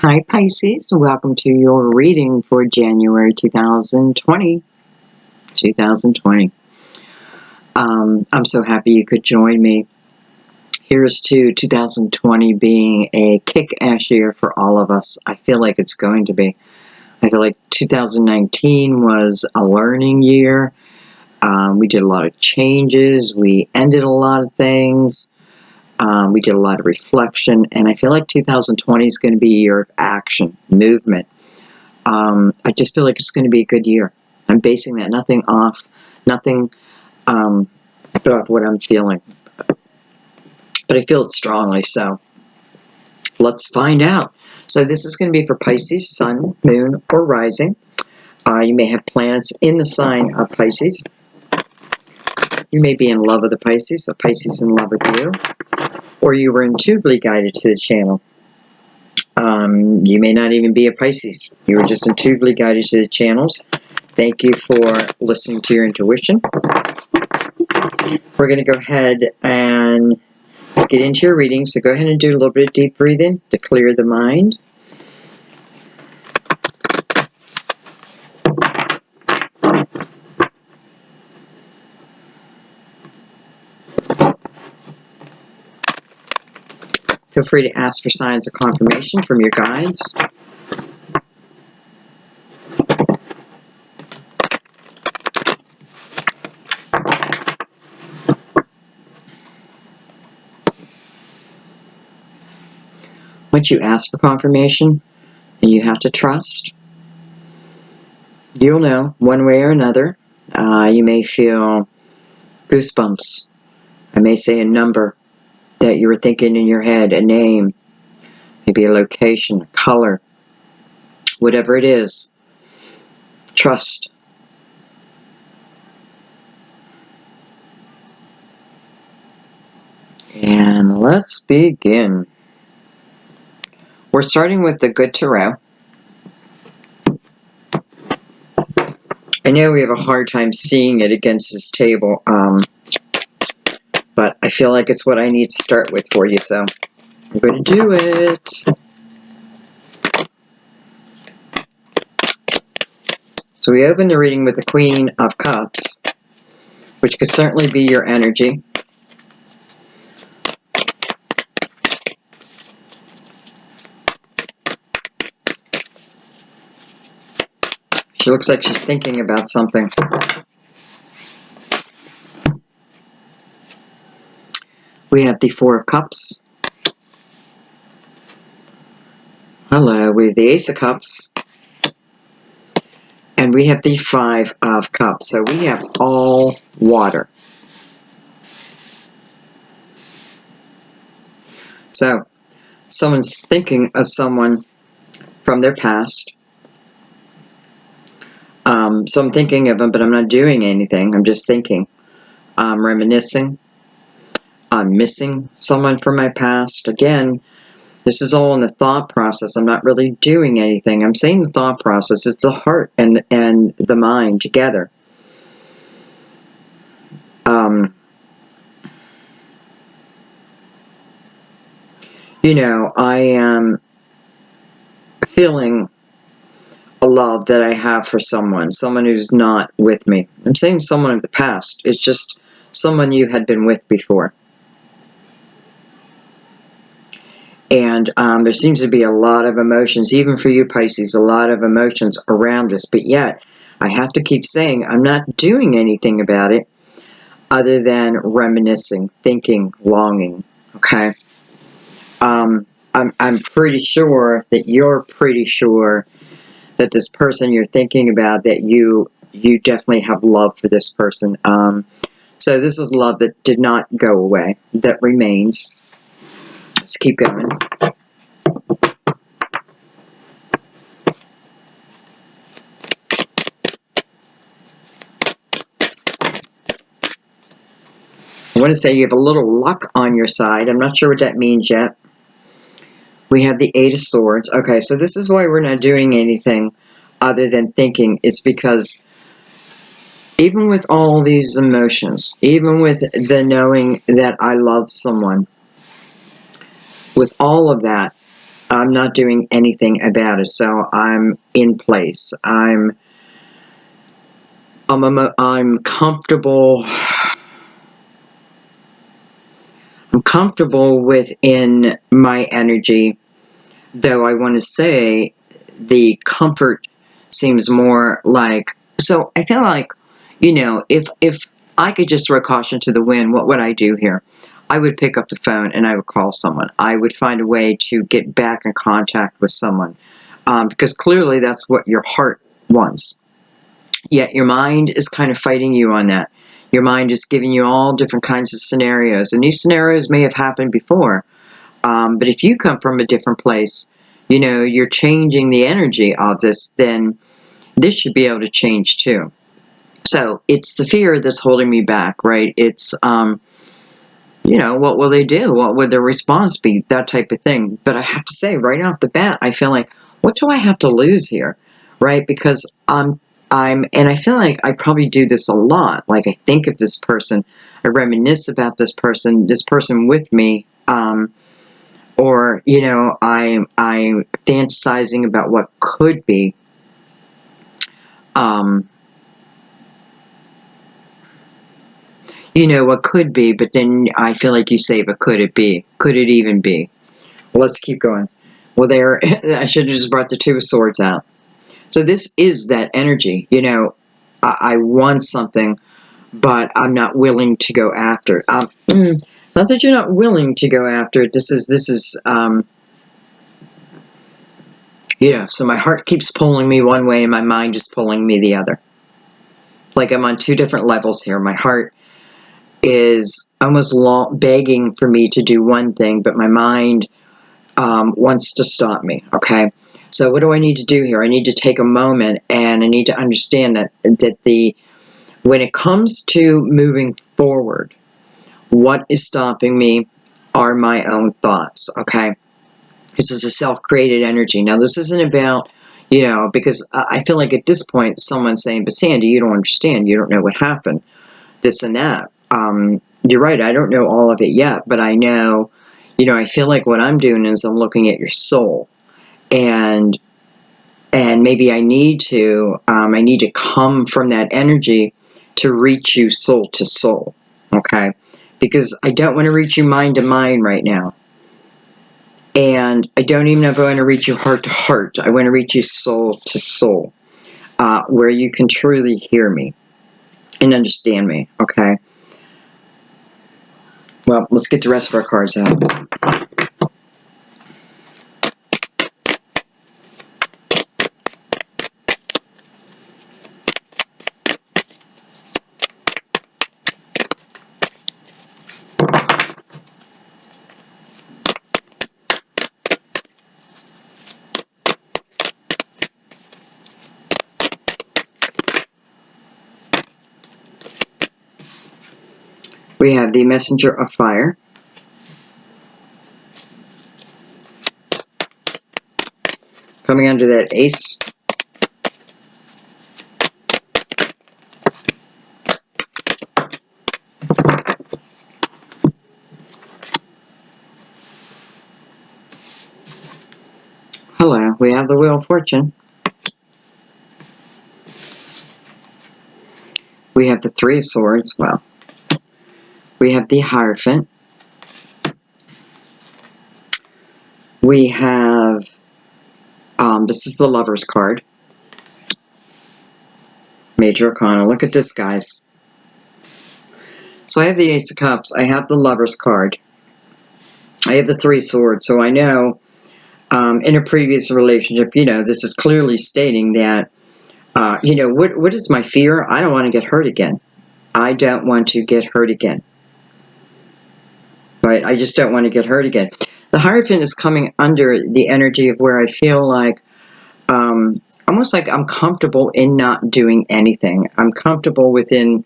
Hi Pisces, welcome to your reading for January 2020. I'm so happy you could join me. Here's to 2020 being a kick-ass year for all of us. I feel like it's going to be. I feel like 2019 was a learning year. We did a lot of changes. We ended a lot of things. We did a lot of reflection, and I feel like 2020 is going to be a year of action, movement. I just feel like it's going to be a good year. I'm basing that nothing off what I'm feeling, but I feel it strongly, so let's find out. So this is going to be for Pisces, Sun, Moon, or Rising. You may have planets in the sign of Pisces. You may be in love with the Pisces, or Pisces in love with you, or you were intuitively guided to the channel. You may not even be a Pisces. You were just intuitively guided to the channels. Thank you for listening to your intuition. We're going to go ahead and get into your reading. So go ahead and do a little bit of deep breathing to clear the mind. Feel free to ask for signs of confirmation from your guides. Once you ask for confirmation, and you have to trust, you'll know one way or another. You may feel goosebumps. I may say a number that you were thinking in your head, a name, maybe a location, a color, whatever it is. Trust. And let's begin. We're starting with the Good Tarot. I know we have a hard time seeing it against this table, but I feel like it's what I need to start with for you, so I'm going to do it. So we open the reading with the Queen of Cups, which could certainly be your energy. She looks like she's thinking about something. We have the Four of Cups. Hello, we have the Ace of Cups. And we have the Five of Cups. So we have all water. So someone's thinking of someone from their past. So I'm thinking of them, but I'm not doing anything. I'm just thinking. I'm reminiscing. I'm missing someone from my past. Again, this is all in the thought process. I'm not really doing anything. I'm saying the thought process. It's the heart and the mind together. You know, I am feeling a love that I have for someone who's not with me. I'm saying someone of the past. It's just someone you had been with before. And there seems to be a lot of emotions, even for you Pisces, a lot of emotions around us. But yet, I have to keep saying I'm not doing anything about it other than reminiscing, thinking, longing. Okay? I'm pretty sure that you're pretty sure that this person you're thinking about, that you definitely have love for this person. So this is love that did not go away, that remains. Let's keep going. I want to say you have a little luck on your side. I'm not sure what that means yet. We have the Eight of Swords. Okay, so this is why we're not doing anything other than thinking. It's because even with all these emotions, even with the knowing that I love someone, with all of that, I'm not doing anything about it. So I'm in place. I'm comfortable. I'm comfortable within my energy, though I want to say the comfort seems more like, so I feel like, if I could just throw caution to the wind, what would I do here? I would pick up the phone and I would call someone. I would find a way to get back in contact with someone, because clearly that's what your heart wants. Yet your mind is kind of fighting you on that. Your mind is giving you all different kinds of scenarios, and these scenarios may have happened before. But if you come from a different place, you're changing the energy of this, then this should be able to change too. So it's the fear that's holding me back, right? It's, what will they do? What would their response be? That type of thing. But I have to say, right off the bat, I feel like, what do I have to lose here, right? Because and I feel like I probably do this a lot. Like, I think of this person, I reminisce about this person with me, or I'm fantasizing about what could be. What could be, but then I feel like you say, but could it be? Could it even be? Well, let's keep going. Well, I should have just brought the Two of Swords out. So this is that energy. I want something, but I'm not willing to go after it. It's not that you're not willing to go after it. This is so my heart keeps pulling me one way and my mind is pulling me the other. Like, I'm on two different levels here. My heart is almost begging for me to do one thing, but my mind wants to stop me, okay? So what do I need to do here? I need to take a moment, and I need to understand that when it comes to moving forward, what is stopping me are my own thoughts, okay? This is a self-created energy. Now, this isn't about, because I feel like at this point, someone's saying, but Sandy, you don't understand. You don't know what happened, this and that. You're right, I don't know all of it yet, but I know, I feel like what I'm doing is I'm looking at your soul, and maybe I need to come from that energy to reach you soul to soul, okay? Because I don't want to reach you mind to mind right now, and I don't even know if I want to reach you heart to heart. I want to reach you soul to soul, where you can truly hear me and understand me, okay? Well, let's get the rest of our cards out. We have the Messenger of Fire. Coming under that Ace. Hello, we have the Wheel of Fortune. We have the Three of Swords. Well, we have the Hierophant. We have, this is the Lover's card. Major Arcana. Look at this, guys. So I have the Ace of Cups. I have the Lover's card. I have the Three Swords. So I know, in a previous relationship, this is clearly stating that, what is my fear? I don't want to get hurt again. I don't want to get hurt again. Right? I just don't want to get hurt again. The Hierophant is coming under the energy of where I feel like, almost like I'm comfortable in not doing anything. I'm comfortable within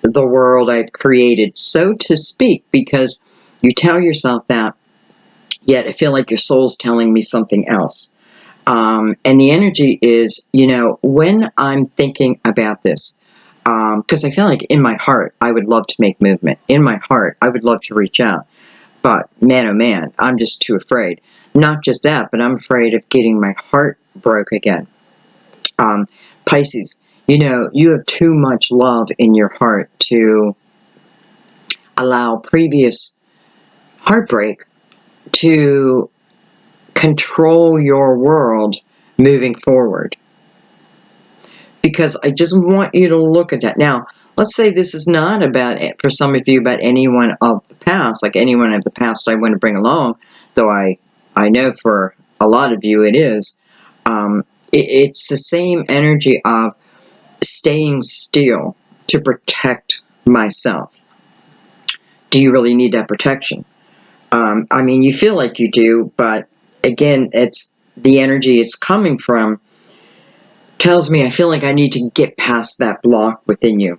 the world I've created, so to speak, because you tell yourself that, yet I feel like your soul's telling me something else. And the energy is, when I'm thinking about this, because I feel like in my heart, I would love to make movement. In my heart, I would love to reach out. thought, man, oh man, I'm just too afraid. Not just that, but I'm afraid of getting my heart broke again. Pisces, you know, you have too much love in your heart to allow previous heartbreak to control your world moving forward. Because I just want you to look at that. Now, let's say this is not about, for some of you, about anyone of the past, like anyone of the past I want to bring along, though I know for a lot of you it is. It's the same energy of staying still to protect myself. Do you really need that protection? I mean, you feel like you do, but again, it's the energy it's coming from tells me I feel like I need to get past that block within you.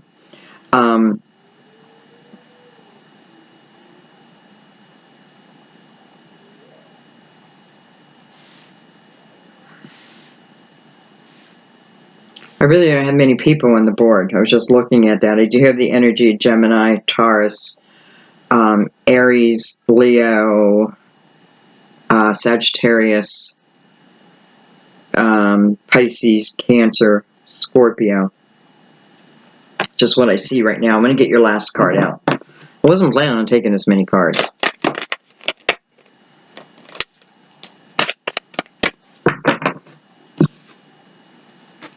I really don't have many people on the board. I was just looking at that. I do have the energy of Gemini, Taurus, Aries, Leo, Sagittarius, Pisces, Cancer, Scorpio. Just what I see right now. I'm going to get your last card out. I wasn't planning on taking this many cards.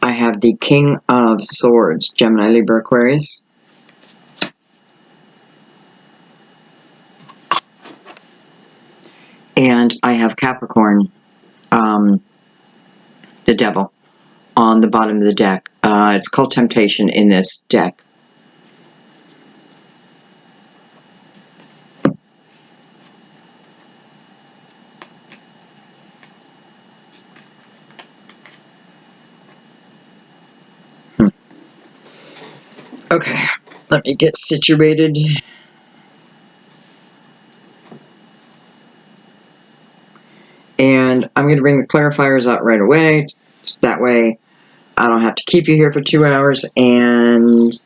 I have the King of Swords, Gemini, Libra, Aquarius. And I have Capricorn, the Devil, on the bottom of the deck. It's called Temptation in this deck. Okay, let me get situated. And I'm going to bring the clarifiers out right away. So that way I don't have to keep you here for 2 hours. And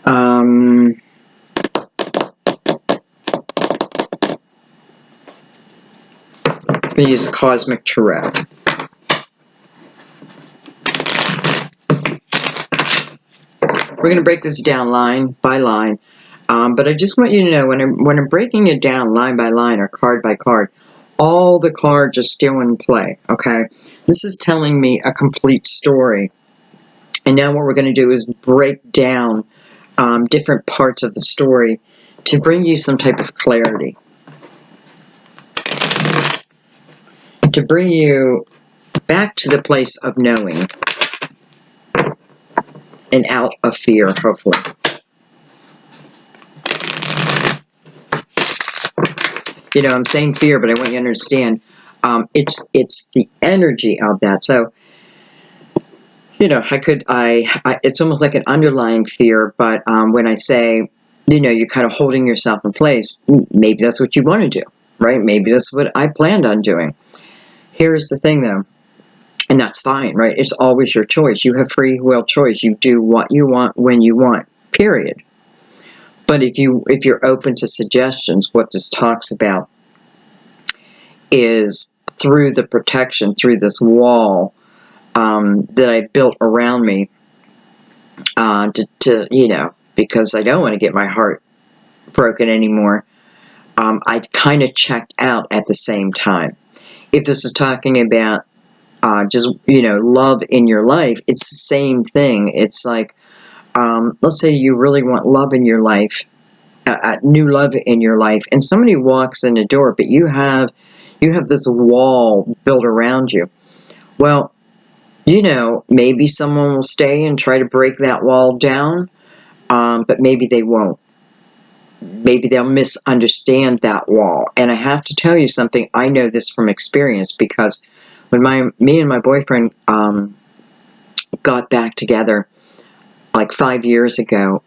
I'm going to use Cosmic Tarot. We're going to break this down line by line. But I just want you to know, when I'm breaking it down line by line or card by card, all the cards are still in play, okay? This is telling me a complete story. And now what we're going to do is break down different parts of the story to bring you some type of clarity. To bring you back to the place of knowing and out of fear, hopefully. You know, I'm saying fear, but I want you to understand it's the energy of that. So, you know, it's almost like an underlying fear, but when I say, you know, you're kind of holding yourself in place, maybe that's what you want to do, right? Maybe that's what I planned on doing. Here's the thing, though, and that's fine, right? It's always your choice. You have free will choice. You do what you want when you want, period. But if you're open to suggestions, what this talks about is through the protection, through this wall that I built around me, to you know, because I don't want to get my heart broken anymore. I kind of checked out at the same time. If this is talking about just, you know, love in your life, it's the same thing. It's like, let's say you really want love in your life, new love in your life, and somebody walks in the door, but you have this wall built around you. Well, you know, maybe someone will stay and try to break that wall down, but maybe they won't. Maybe they'll misunderstand that wall. And I have to tell you something, I know this from experience, because when me and my boyfriend got back together like 5 years ago,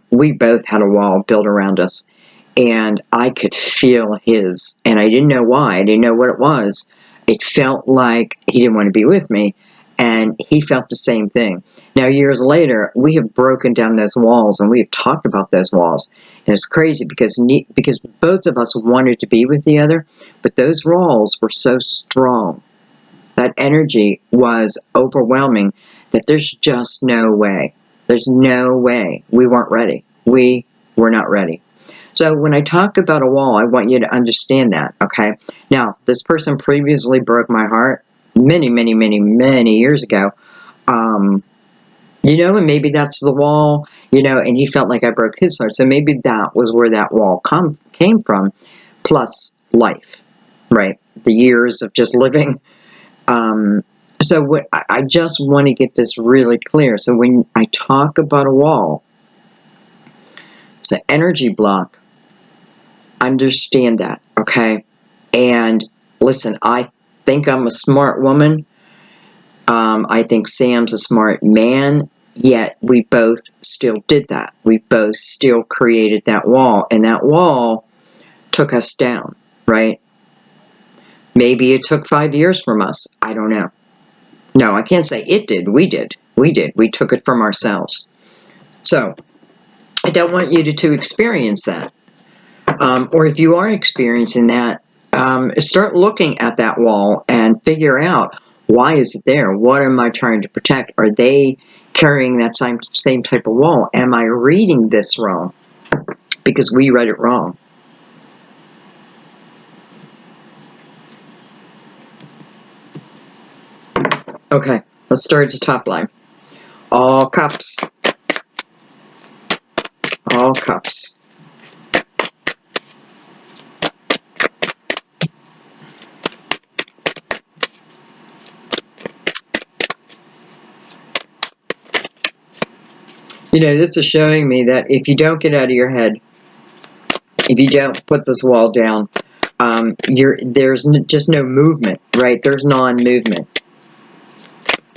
we both had a wall built around us. And I could feel his, and I didn't know why. I didn't know what it was. It felt like he didn't want to be with me. And he felt the same thing. Now, years later, we have broken down those walls, and we've talked about those walls. And it's crazy because both of us wanted to be with the other, but those walls were so strong. That energy was overwhelming that there's just no way. There's no way. We weren't ready. We were not ready. So when I talk about a wall, I want you to understand that, okay? Now, this person previously broke my heart many, many, many, many years ago. And maybe that's the wall, and he felt like I broke his heart. So maybe that was where that wall came from, plus life, right? The years of just living. So what I just want to get this really clear. So when I talk about a wall, it's an energy block. Understand that, okay? And listen, I think I'm a smart woman. I think Sam's a smart man, yet we both still did that. We both still created that wall, and that wall took us down, right? Maybe it took 5 years from us. I don't know. No, I can't say it did. We did. We did. We took it from ourselves. So I don't want you to experience that. Or if you are experiencing that, start looking at that wall and figure out, why is it there? What am I trying to protect? Are they carrying that same type of wall? Am I reading this wrong? Because we read it wrong. Okay, let's start at the top line. All cups. All cups. This is showing me that if you don't get out of your head, if you don't put this wall down, there's just no movement, right? There's non-movement.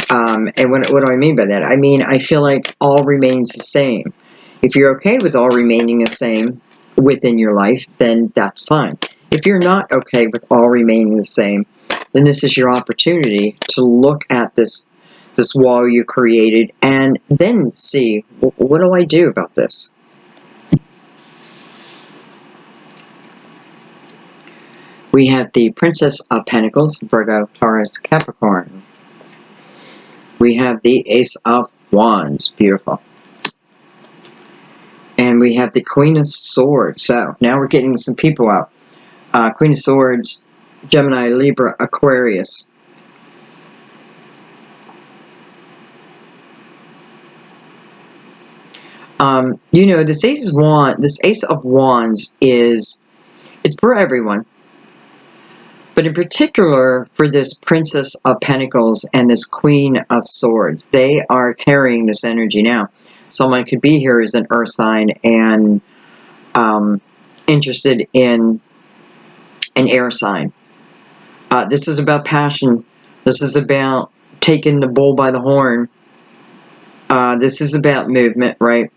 And what do I mean by that? I mean, I feel like all remains the same. If you're okay with all remaining the same within your life, then that's fine. If you're not okay with all remaining the same, then this is your opportunity to look at this wall you created and then see, what do I do about this? We have the Princess of Pentacles, Virgo, Taurus, Capricorn. We have the Ace of Wands, beautiful. And we have the Queen of Swords. So now we're getting some people out. Queen of Swords, Gemini, Libra, Aquarius. This Ace of Wands it's for everyone. But in particular, for this Princess of Pentacles and this Queen of Swords, they are carrying this energy now. Someone could be here as an earth sign and interested in an air sign. This is about passion. This is about taking the bull by the horn. This is about movement, right?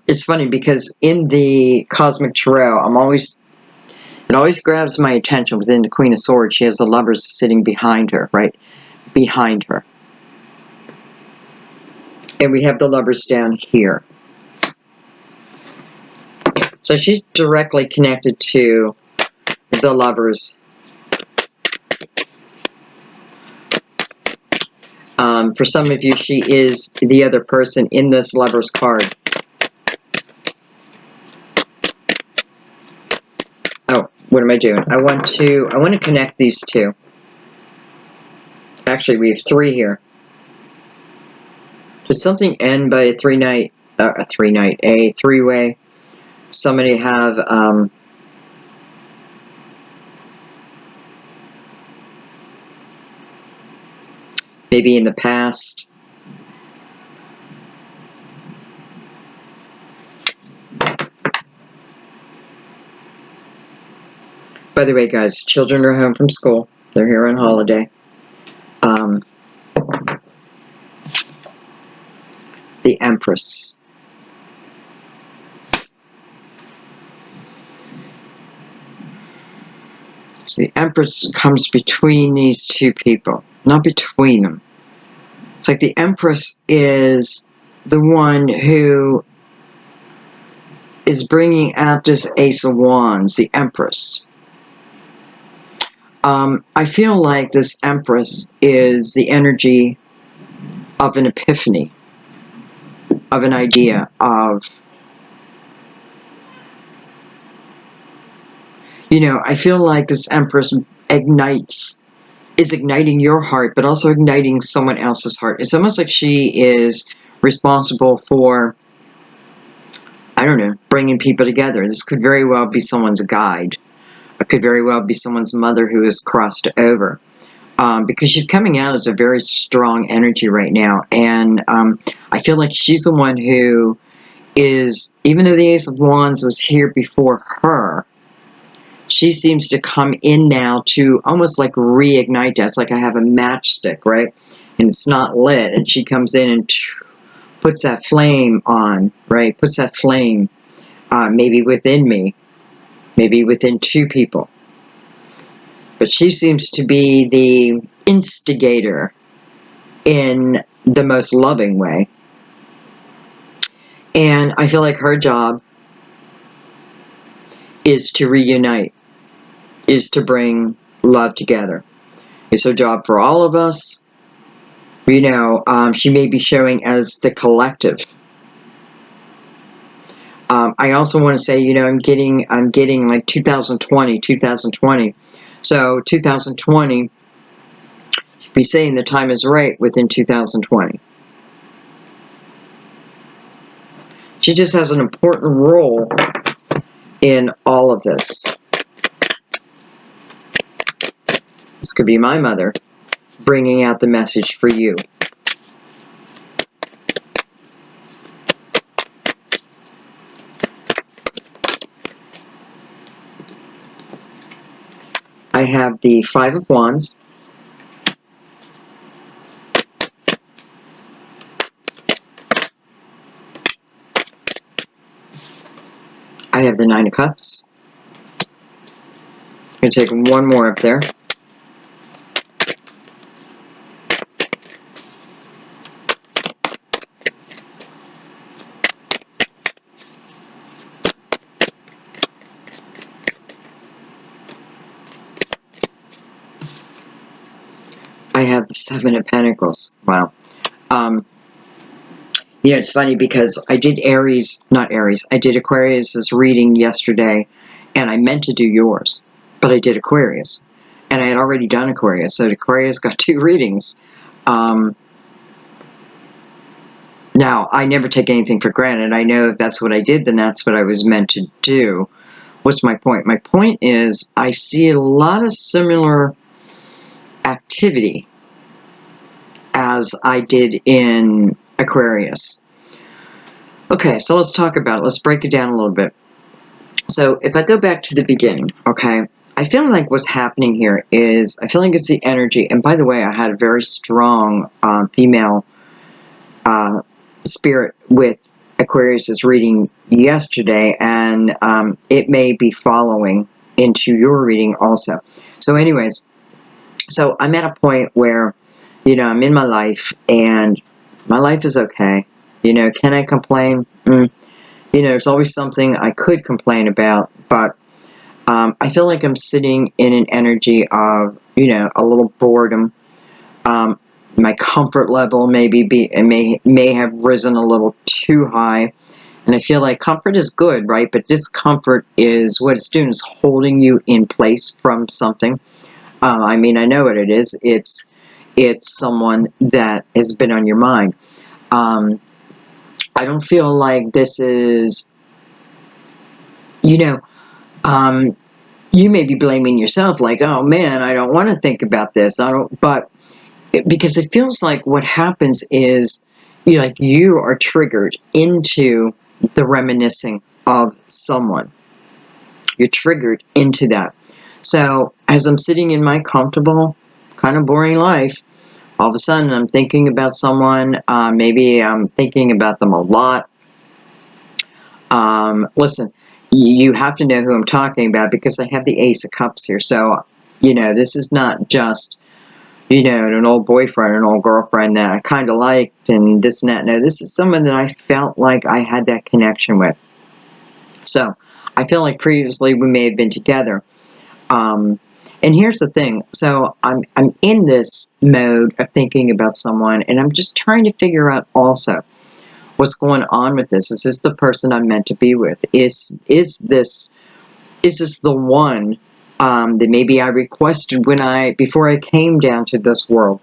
It's funny because in the Cosmic Tarot, it always grabs my attention within the Queen of Swords. She has the Lovers sitting behind her, right? Behind her. And we have the Lovers down here. So she's directly connected to the Lovers. For some of you, she is the other person in this Lovers card. Oh, what am I doing? I want to connect these two. Actually, we have 3 here. Does something end by a three-way? Somebody have maybe in the past. By the way, guys, children are home from school. They're here on holiday. The Empress. So the Empress comes between these two people, not between them. It's like the Empress is the one who is bringing out this Ace of Wands, the Empress. I feel like this Empress is the energy of an epiphany, of an idea, of, you know, I feel like this Empress is igniting your heart, but also igniting someone else's heart. It's almost like she is responsible for, I don't know, bringing people together. This could very well be someone's guide. It could very well be someone's mother who has crossed over. Because she's coming out as a very strong energy right now. And I feel like she's the one who is, even though the Ace of Wands was here before her, she seems to come in now to almost like reignite that. It's like I have a matchstick, right? And it's not lit. And she comes in and puts that flame on, right? Puts that flame maybe within me, maybe within two people. But she seems to be the instigator in the most loving way. And I feel like her job is to reunite, is to bring love together. It's her job for all of us. You know, she may be showing as the collective. I also want to say, you know, I'm getting like 2020. So 2020, should be saying the time is right within 2020. She just has an important role in all of this. This could be my mother bringing out the message for you. I have the Five of Wands. I have the Nine of Cups. I'm going to take one more up there. I have the Seven of Pentacles. Wow. You know, it's funny because I did I did Aquarius's reading yesterday, and I meant to do yours, but I did Aquarius. And I had already done Aquarius, so Aquarius got 2 readings. Now, I never take anything for granted. I know if that's what I did, then that's what I was meant to do. What's my point? My point is I see a lot of similar activity as I did in Aquarius. Okay, so let's talk about it. Let's break it down a little bit. So if I go back to the beginning, okay, I feel like what's happening here is, I feel like it's the energy, and by the way, I had a very strong female spirit with Aquarius's reading yesterday, and it may be following into your reading also. So anyways, so I'm at a point where, you know, I'm in my life, and my life is okay. You know, can I complain? You know, there's always something I could complain about, but I feel like I'm sitting in an energy of, you know, a little boredom. My comfort level may have risen a little too high, and I feel like comfort is good, right? But discomfort is what it's doing, is holding you in place from something. I mean, I know what it is. It's someone that has been on your mind. I don't feel like this is, you know, you may be blaming yourself, like, oh man, I don't want to think about this. Because it feels like what happens is, you are triggered into the reminiscing of someone. You're triggered into that. So as I'm sitting in my comfortable, kind of boring life, all of a sudden I'm thinking about someone. Maybe I'm thinking about them a lot. Listen, you have to know who I'm talking about because I have the Ace of Cups here. So You know, this is not just, you know, an old boyfriend, an old girlfriend that I kind of liked and this and that. No, this is someone that I felt like I had that connection with. So I feel like previously we may have been together. And here's the thing. So I'm in this mode of thinking about someone, and I'm just trying to figure out also what's going on with this. Is this the person I'm meant to be with? Is this the one that maybe I requested before I came down to this world?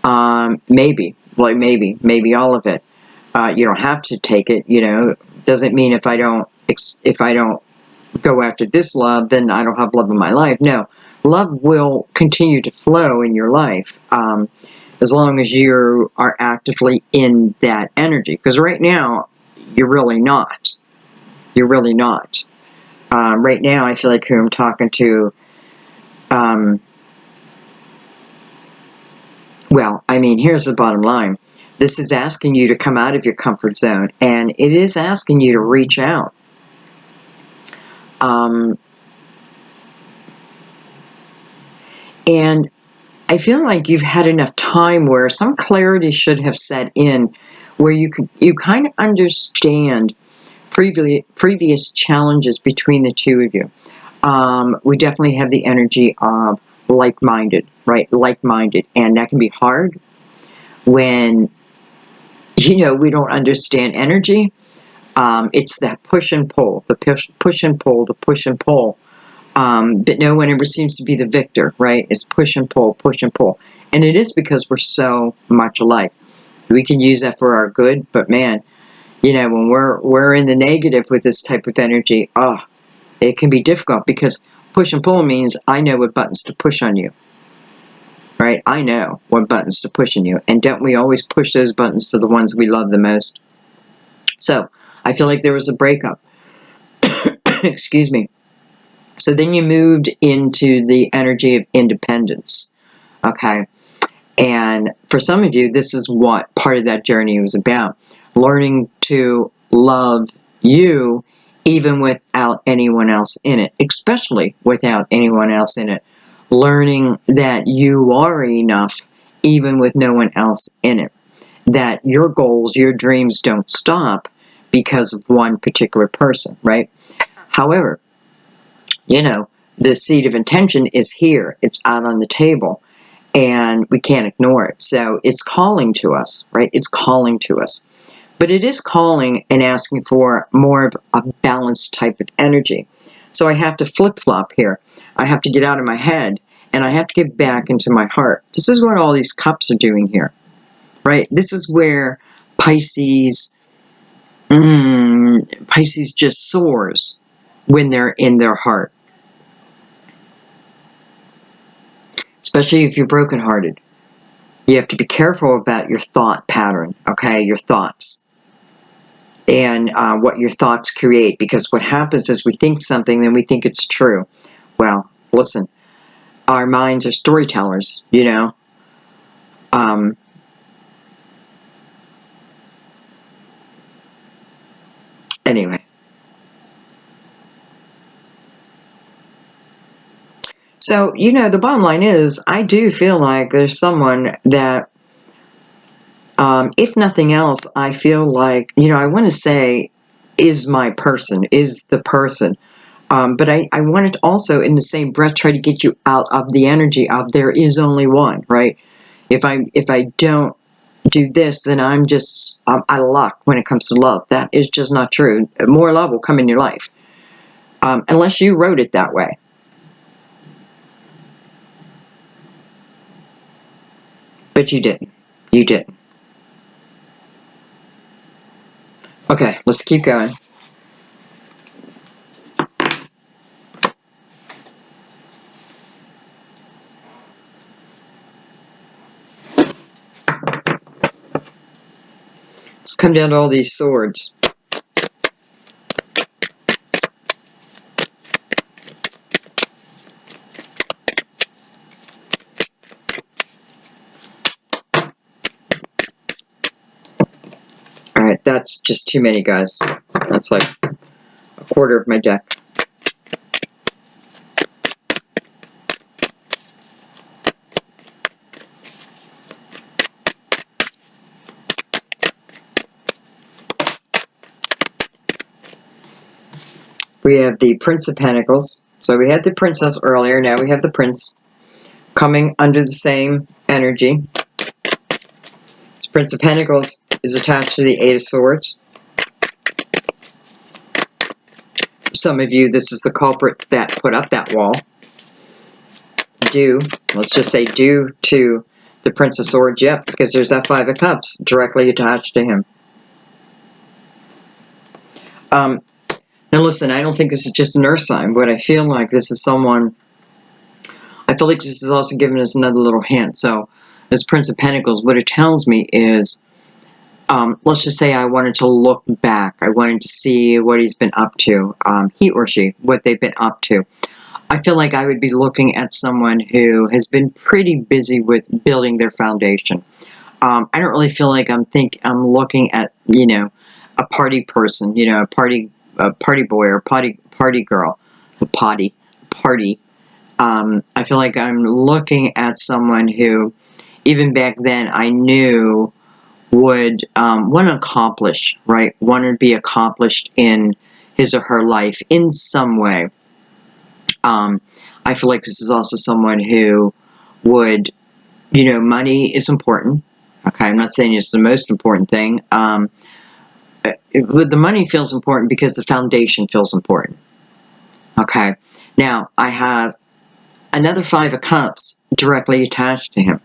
Maybe all of it. You don't have to take it. You know, doesn't mean if I don't go after this love, then I don't have love in my life. No, love will continue to flow in your life as long as you are actively in that energy. Because right now, you're really not. You're really not. Right now, I feel like who I'm talking to, well, I mean, here's the bottom line. This is asking you to come out of your comfort zone, and it is asking you to reach out. And I feel like you've had enough time where some clarity should have set in, where you kind of understand previous challenges between the two of you. We definitely have the energy of like-minded, right? Like-minded, and that can be hard when, you know, we don't understand energy. It's that push and pull, the push and pull, the push and pull. But no one ever seems to be the victor, right? It's push and pull, push and pull. And it is because we're so much alike. We can use that for our good, but man, you know, when we're in the negative with this type of energy, it can be difficult because push and pull means I know what buttons to push on you, right? I know what buttons to push on you. And don't we always push those buttons to the ones we love the most? So I feel like there was a breakup. Excuse me. So then you moved into the energy of independence, okay? And for some of you, this is what part of that journey was about. Learning to love you even without anyone else in it, especially without anyone else in it. Learning that you are enough even with no one else in it. That your goals, your dreams don't stop because of one particular person, right? However, you know, the seed of intention is here. It's out on the table, and we can't ignore it. So it's calling to us, right? It's calling to us. But it is calling and asking for more of a balanced type of energy. So I have to flip-flop here. I have to get out of my head, and I have to get back into my heart. This is what all these cups are doing here, right? This is where Pisces just soars when they're in their heart. Especially if you're brokenhearted. You have to be careful about your thought pattern, okay? Your thoughts. And what your thoughts create. Because what happens is we think something, then we think it's true. Well, listen. Our minds are storytellers, you know? Anyway. So, you know, the bottom line is, I do feel like there's someone that, if nothing else, I feel like, you know, I want to say, is my person, is the person. But I wanted to also, in the same breath, try to get you out of the energy of there is only one, right? If I don't do this, then I'm just out of luck when it comes to love. That is just not true. More love will come in your life, unless you wrote it that way. But you didn't. You didn't. Okay, let's keep going. Let's come down to all these swords. Alright, that's just too many, guys. That's like a quarter of my deck. We have the Prince of Pentacles. So we had the Princess earlier. Now we have the Prince coming under the same energy. This Prince of Pentacles is attached to the Eight of Swords. Some of you, this is the culprit that put up that wall. Let's just say due to the Prince of Swords, yep, because there's that Five of Cups directly attached to him. Now listen, I don't think this is just an earth sign, but I feel like this is someone, I feel like this is also giving us another little hint. So this Prince of Pentacles, what it tells me is, let's just say I wanted to look back. I wanted to see what he's been up to, he or she, what they've been up to. I feel like I would be looking at someone who has been pretty busy with building their foundation. I don't really feel like I'm looking at, you know, a party person, you know, a party boy or party girl, party. I feel like I'm looking at someone who, even back then, I knew would want to accomplish, right? Want to be accomplished in his or her life in some way. I feel like this is also someone who would, you know, money is important. Okay, I'm not saying it's the most important thing. The money feels important because the foundation feels important. Okay, now I have another Five of Cups directly attached to him.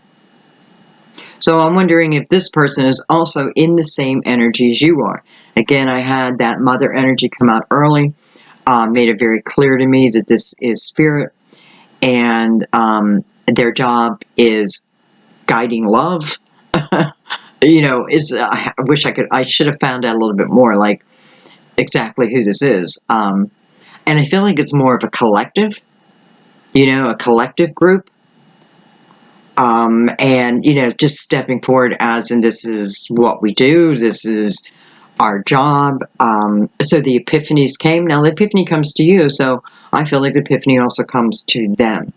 So I'm wondering if this person is also in the same energy as you are. Again, I had that mother energy come out early, made it very clear to me that this is spirit, and their job is guiding love. You know, I wish I should have found out a little bit more, like exactly who this is. And I feel like it's more of a collective, you know, a collective group. And, you know, just stepping forward as in this is what we do, this is our job. So the epiphanies came. Now the epiphany comes to you, so I feel like the epiphany also comes to them.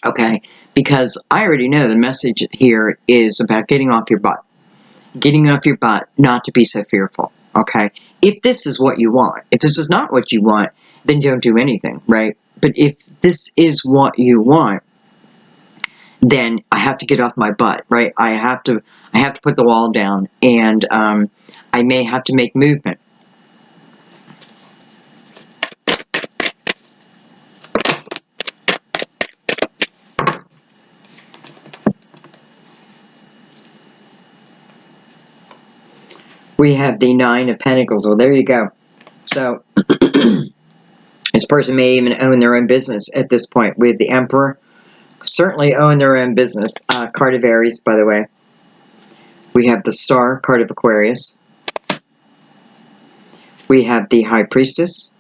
Okay, because I already know the message here is about getting off your butt. Getting off your butt, not to be so fearful. Okay, if this is what you want, if this is not what you want, then don't do anything, right? But if this is what you want, then I have to get off my butt, right? I have to put the wall down, and I may have to make movement. We have the Nine of Pentacles. Well, there you go. So this person may even own their own business at this point. We have the Emperor. Certainly own their own business. Card of Aries, by the way. We have the Star, card of Aquarius. We have the High Priestess.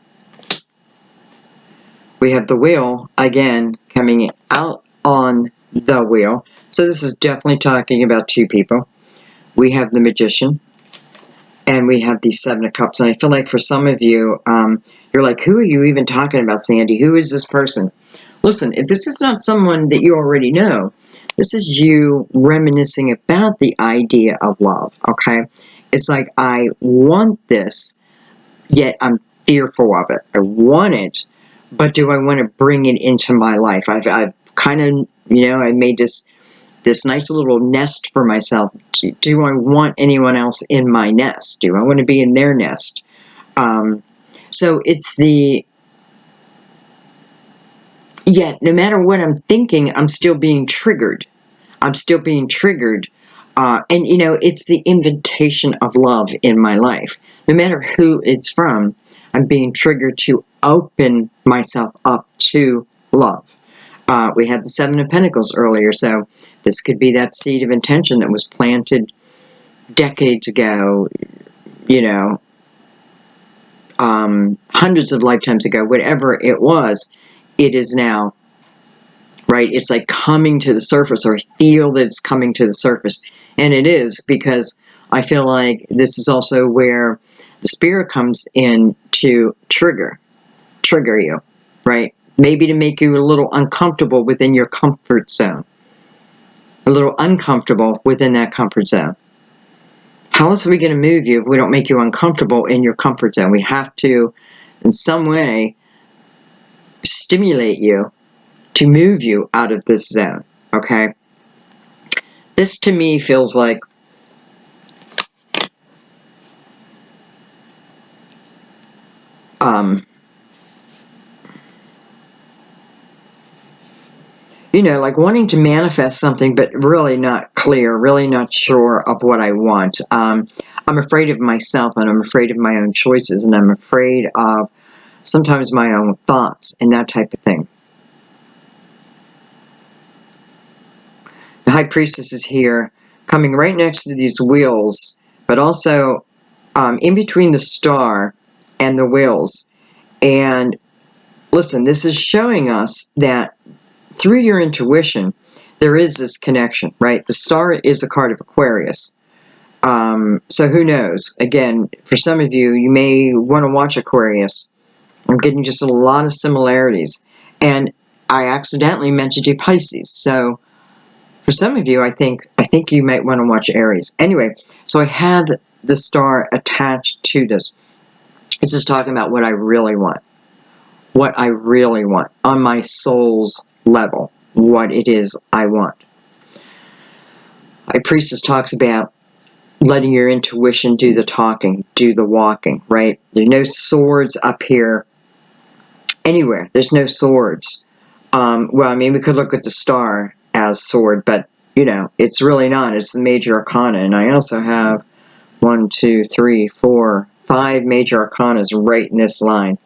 We have the Wheel, again, coming out on the Wheel. So this is definitely talking about two people. We have the Magician. And we have the Seven of Cups. And I feel like for some of you, you're like, who are you even talking about, Sandy? Who is this person? Listen, if this is not someone that you already know, this is you reminiscing about the idea of love, okay? It's like, I want this, yet I'm fearful of it. I want it, but do I want to bring it into my life? I've kind of, you know, I made this nice little nest for myself. Do I want anyone else in my nest? Do I want to be in their nest? So it's yet no matter what I'm thinking, I'm still being triggered. I'm still being triggered. And, you know, it's the invitation of love in my life. No matter who it's from, I'm being triggered to open myself up to love. We had the Seven of Pentacles earlier, so this could be that seed of intention that was planted decades ago, you know, hundreds of lifetimes ago, whatever it was, it is now, right? It's like coming to the surface, or I feel that it's coming to the surface. And it is, because I feel like this is also where the spirit comes in to trigger you, right? Maybe to make you a little uncomfortable within your comfort zone. A little uncomfortable within that comfort zone. How else are we going to move you if we don't make you uncomfortable in your comfort zone? We have to in some way stimulate you to move you out of this zone, okay? This to me feels like you know, like wanting to manifest something, but really not clear, really not sure of what I want. I'm afraid of myself, and I'm afraid of my own choices, and I'm afraid of sometimes my own thoughts and that type of thing. The High Priestess is here, coming right next to these wheels, but also in between the star and the wheels. And listen, this is showing us that through your intuition, there is this connection, right? The star is a card of Aquarius. So who knows? Again, for some of you, you may want to watch Aquarius. I'm getting just a lot of similarities. And I accidentally mentioned you Pisces. So for some of you, I think you might want to watch Aries. Anyway, so I had the star attached to this. This is talking about what I really want. What I really want on my soul's level. What it is I want. High Priestess talks about letting your intuition do the talking, do the walking, right? There's no swords up here anywhere. There's no swords. Well, I mean, we could look at the star as sword, but, you know, it's really not. It's the major arcana. And I also have 1, 2, 3, 4, 5 major arcanas right in this line.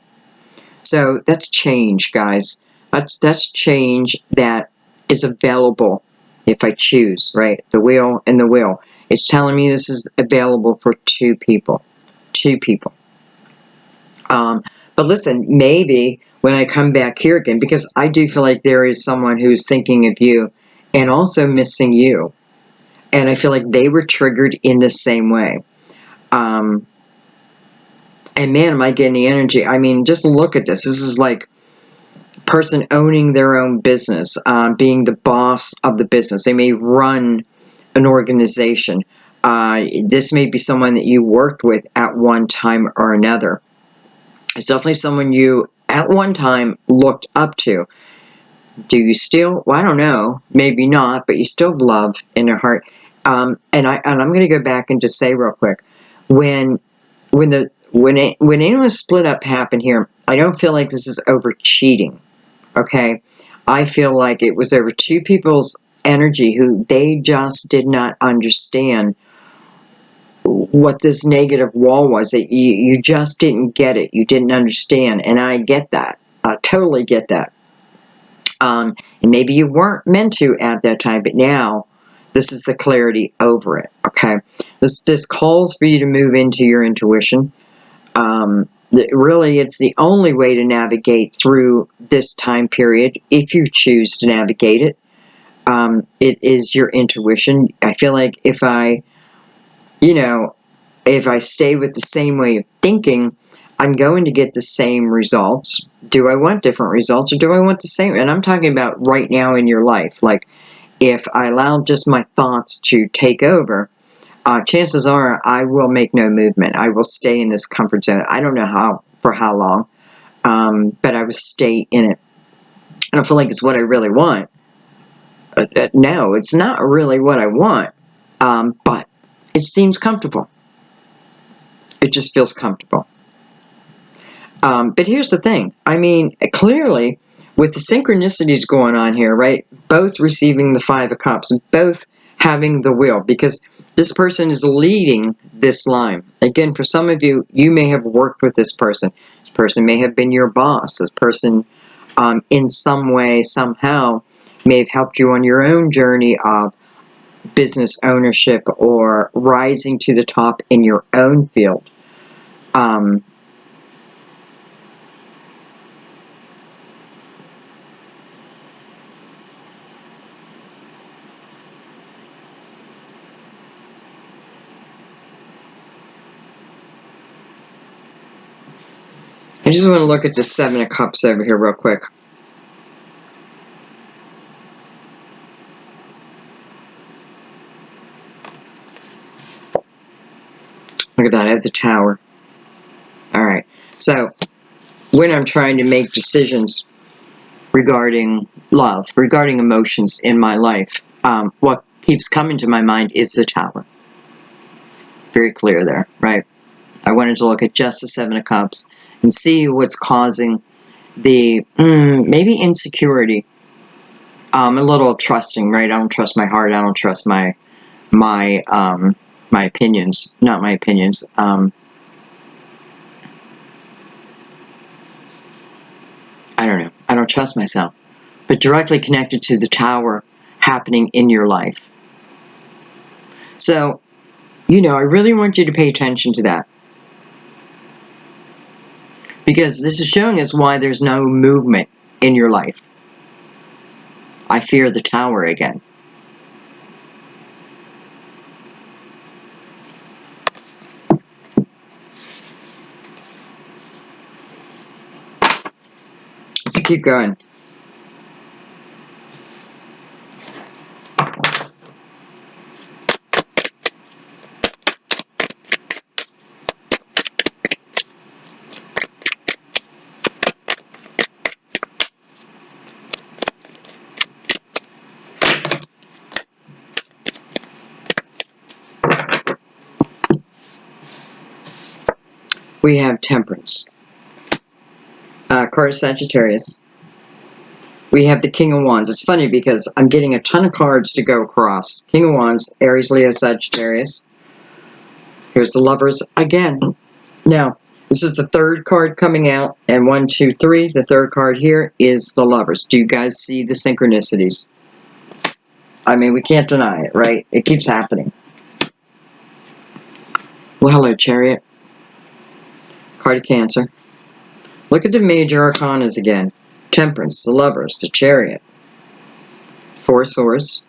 So that's change, guys. That's change that is available if I choose, right? The wheel and the will. It's telling me this is available for 2 people. 2 people. But listen, maybe when I come back here again, because I do feel like there is someone who's thinking of you and also missing you. And I feel like they were triggered in the same way. And man, am I getting the energy. I mean, just look at this. This is like person owning their own business, being the boss of the business. They may run an organization. This may be someone that you worked with at one time or another. It's definitely someone you at one time looked up to. Do you still? Well, I don't know. Maybe not, but you still have love in your heart. And I'm going to go back and just say real quick, when anyone split up happened here, I don't feel like this is over cheating. Okay, I feel like it was over 2 people's energy who they just did not understand what this negative wall was. That you just didn't get it. You didn't understand, and I get that. I totally get that. And maybe you weren't meant to at that time, but now this is the clarity over it. Okay, this calls for you to move into your intuition. Really, it's the only way to navigate through this time period if you choose to navigate it. It is your intuition. I feel like if I stay with the same way of thinking, I'm going to get the same results. Do I want different results, or do I want the same? And I'm talking about right now in your life. Like, if I allow just my thoughts to take over, chances are I will make no movement. I will stay in this comfort zone. I don't know for how long, but I will stay in it. I don't feel like it's what I really want. No, it's not really what I want, but it seems comfortable. It just feels comfortable. But here's the thing. I mean, clearly, with the synchronicities going on here, right? Both receiving the 5 of Cups, both having the wheel, because this person is leading this line. Again, for some of you, you may have worked with this person. This person may have been your boss. This person, in some way, somehow, may have helped you on your own journey of business ownership or rising to the top in your own field. I just want to look at the 7 of Cups over here real quick. Look at that, I have the Tower. Alright, so when I'm trying to make decisions regarding love, regarding emotions in my life, what keeps coming to my mind is the Tower. Very clear there, right? I wanted to look at just the Seven of Cups and see what's causing the maybe insecurity. A little trusting, right? I don't trust my heart. I don't trust my opinions. Not my opinions. I don't know. I don't trust myself. But directly connected to the Tower happening in your life. So, I really want you to pay attention to that. Because this is showing us why there's no movement in your life. I fear the Tower again. Let's keep going. We have Temperance. Card Sagittarius. We have the King of Wands. It's funny because I'm getting a ton of cards to go across. King of Wands, Aries, Leo, Sagittarius. Here's the Lovers again. Now, this is the third card coming out, and 1, 2, 3. The third card here is the Lovers. Do you guys see the synchronicities? I mean, we can't deny it, right? It keeps happening. Well, hello, Chariot. Card of Cancer. Look at the major arcanas again. Temperance, the Lovers, the Chariot. Four of Swords.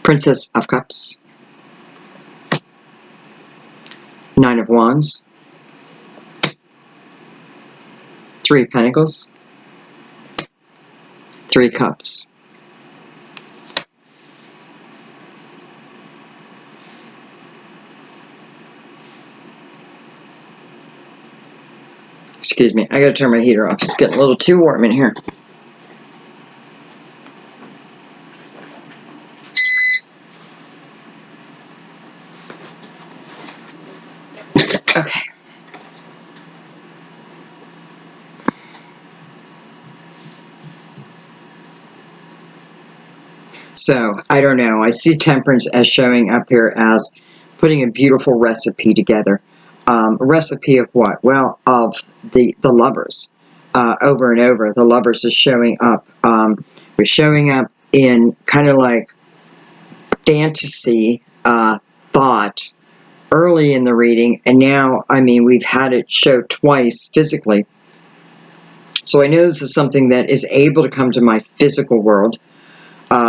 Princess of Cups. Nine of Wands. Three of Pentacles. Three Cups. Excuse me, I gotta turn my heater off. It's getting a little too warm in here. Okay. So, I don't know. I see Temperance as showing up here as putting a beautiful recipe together. A recipe of what? Well, of the Lovers. Over and over, the Lovers is showing up. We're showing up in kind of like fantasy thought early in the reading, and now, I mean, we've had it show twice physically. So I know this is something that is able to come to my physical world.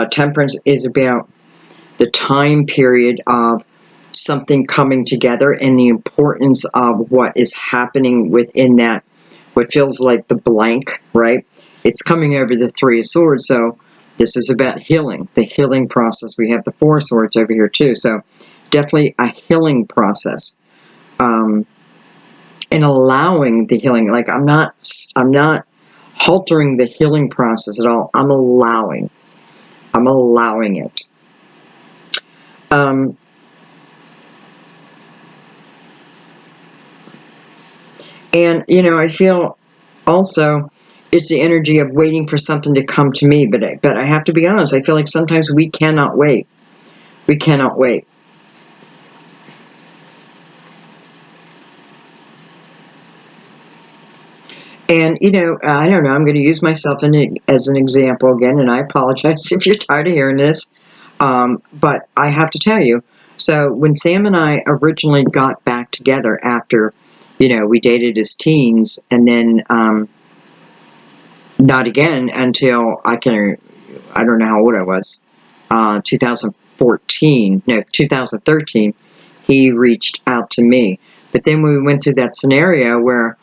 Temperance is about the time period of something coming together and the importance of what is happening within that, what feels like the blank, right? It's coming over the Three of Swords, so this is about healing, the healing process. We have the Four of Swords over here too, so definitely a healing process. And allowing the healing, like I'm not haltering the healing process at all. I'm allowing it. And, I feel also it's the energy of waiting for something to come to me. But I have to be honest, I feel like sometimes we cannot wait. We cannot wait. And, I don't know, I'm going to use myself as an example again, and I apologize if you're tired of hearing this. But I have to tell you, so when Sam and I originally got back together after, we dated as teens, and then not again until I don't know how old I was, 2013, he reached out to me. But then we went through that scenario where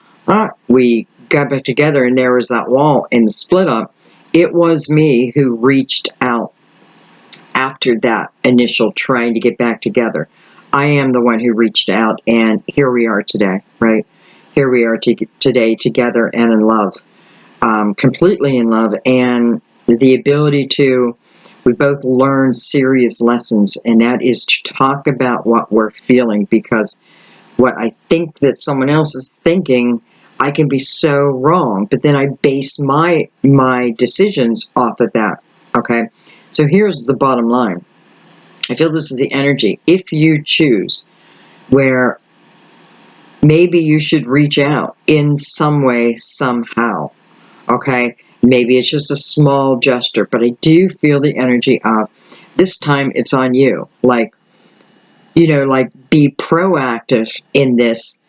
we got back together and there was that wall and the split up. It was me who reached out after that initial trying to get back together. I am the one who reached out, and here we are today, right? here we are today together and in love, completely in love, and the ability to, we both learn serious lessons, and that is to talk about what we're feeling, because what I think that someone else is thinking, I can be so wrong, but then I base my decisions off of that. Okay, so here's the bottom line. I feel this is the energy. If you choose, where maybe you should reach out in some way, somehow. Okay, maybe it's just a small gesture, but I do feel the energy of this time it's on you. Like, like be proactive in this.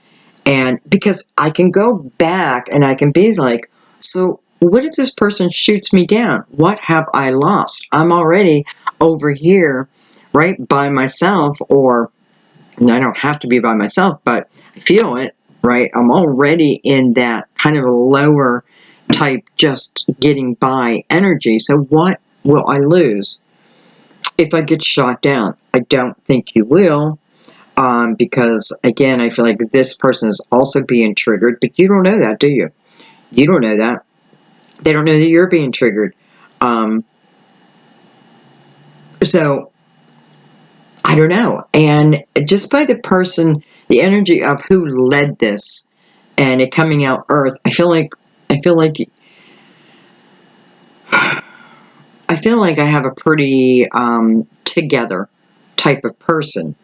And because I can go back and I can be like, so what if this person shoots me down? What have I lost? I'm already over here, right, by myself, or I don't have to be by myself, but I feel it, right? I'm already in that kind of a lower type, just getting by energy. So what will I lose if I get shot down? I don't think you will. Because again, I feel like this person is also being triggered, but you don't know that, do you? You don't know that. They don't know that you're being triggered. So I don't know. And just by the person, the energy of who led this, and it coming out Earth, I feel like I have a pretty together type of person.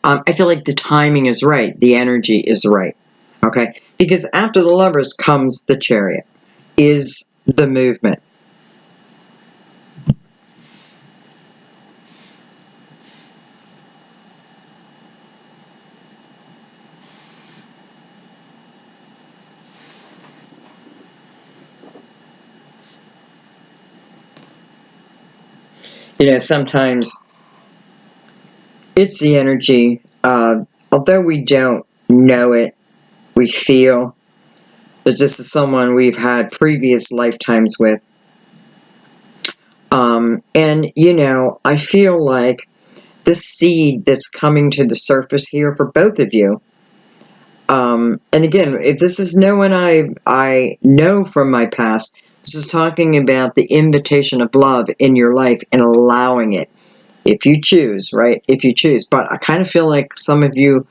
I feel like the timing is right. The energy is right. Okay? Because after the Lovers comes the Chariot, is the movement. Sometimes it's the energy, although we don't know it, we feel that this is someone we've had previous lifetimes with. And, I feel like this seed that's coming to the surface here for both of you, and again, if this is no one I know from my past, this is talking about the invitation of love in your life and allowing it. If you choose, right? If you choose. But I kind of feel like some of you,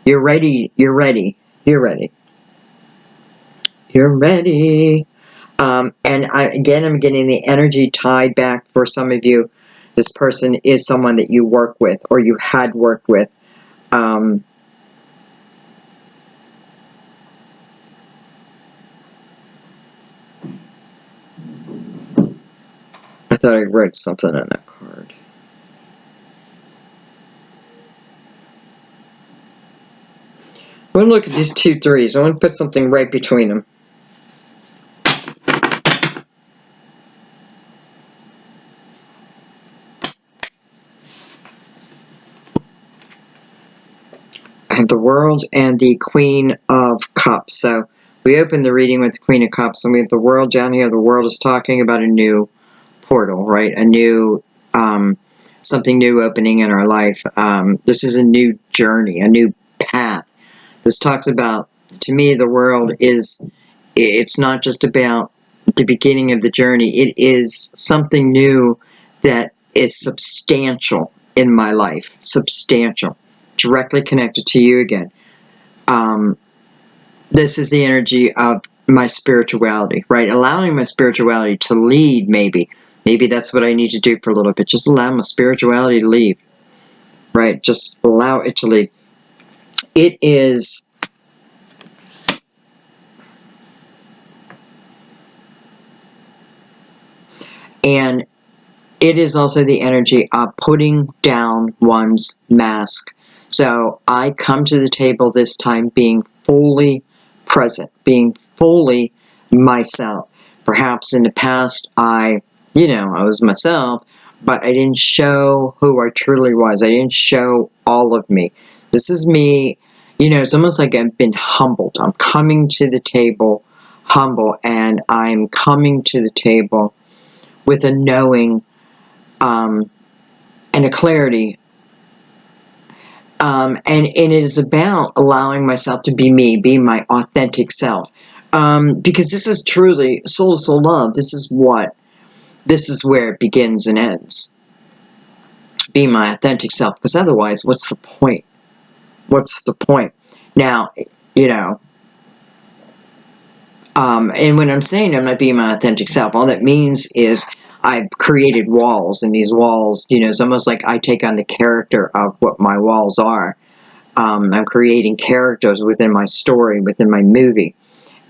you're ready. You're ready. You're ready. You're ready. And I'm getting the energy tied back for some of you. This person is someone that you work with or you had worked with. I thought I wrote something on that card. I'm going to look at these 2 3s. I want to put something right between them. I have the World and the Queen of Cups. So we opened the reading with the Queen of Cups, and we have the World down here. The World is talking about a new portal, right? A new, something new opening in our life. This is a new journey, a new path. This talks about, to me, the World is, it's not just about the beginning of the journey. It is something new that is substantial in my life. Substantial. Directly connected to you again. This is the energy of my spirituality, right? Allowing my spirituality to lead, maybe. Maybe that's what I need to do for a little bit. Just allow my spirituality to lead, right? Just allow it to lead. It is, and it is also the energy of putting down one's mask. So I come to the table this time being fully present, being fully myself. Perhaps in the past I was myself, but I didn't show who I truly was. I didn't show all of me. This is me, it's almost like I've been humbled. I'm coming to the table humble, and I'm coming to the table with a knowing and a clarity And it is about allowing myself to be me, be my authentic self. Because this is truly soul to soul love. This is where it begins and ends. Be my authentic self. Because otherwise, what's the point? What's the point? Now, you know, and when I'm saying I'm not being my authentic self, all that means is I've created walls, and these walls, it's almost like I take on the character of what my walls are. I'm creating characters within my story, within my movie,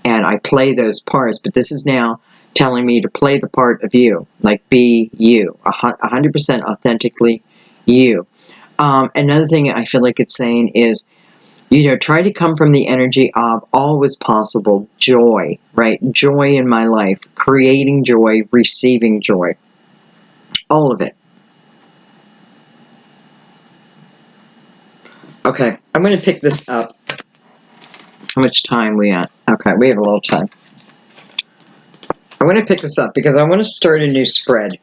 and I play those parts. But this is now telling me to play the part of you, like be you, 100% authentically you. Another thing I feel like it's saying is, try to come from the energy of always possible joy, right? Joy in my life, creating joy, receiving joy, all of it. Okay, I'm going to pick this up. How much time we at? Okay, we have a little time. I'm going to pick this up because I want to start a new spread.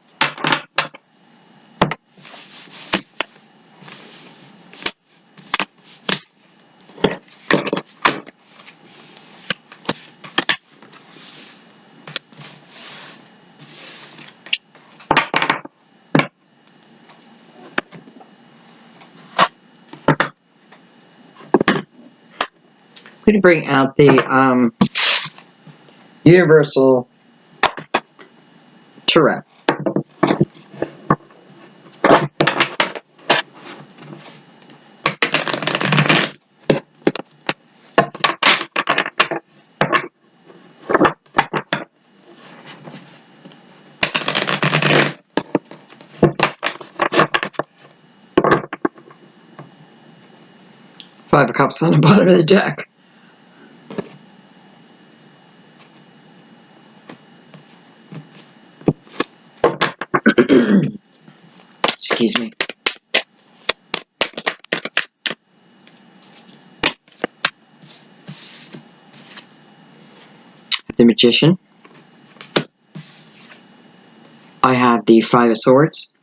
I'm going to bring out the Universal Tarot. Five of Cups on the bottom of the deck. Excuse me. The Magician. I have the Five of Swords.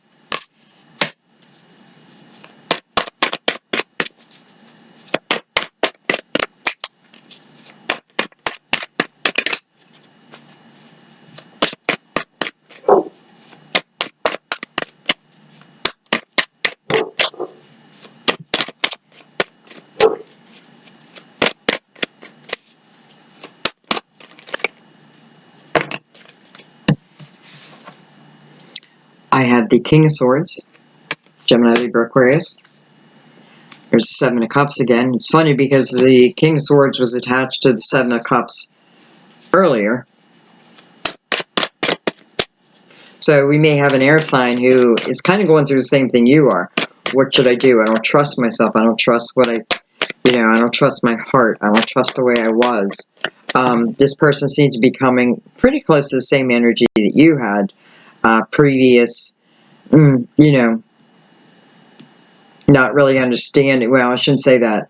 I have the King of Swords, Gemini, Libra, Aquarius. There's the Seven of Cups again. It's funny because the King of Swords was attached to the Seven of Cups earlier. So we may have an air sign who is kind of going through the same thing you are. What should I do? I don't trust myself. I don't trust I don't trust my heart. I don't trust the way I was. This person seems to be coming pretty close to the same energy that you had previous, not really understanding. Well, I shouldn't say that.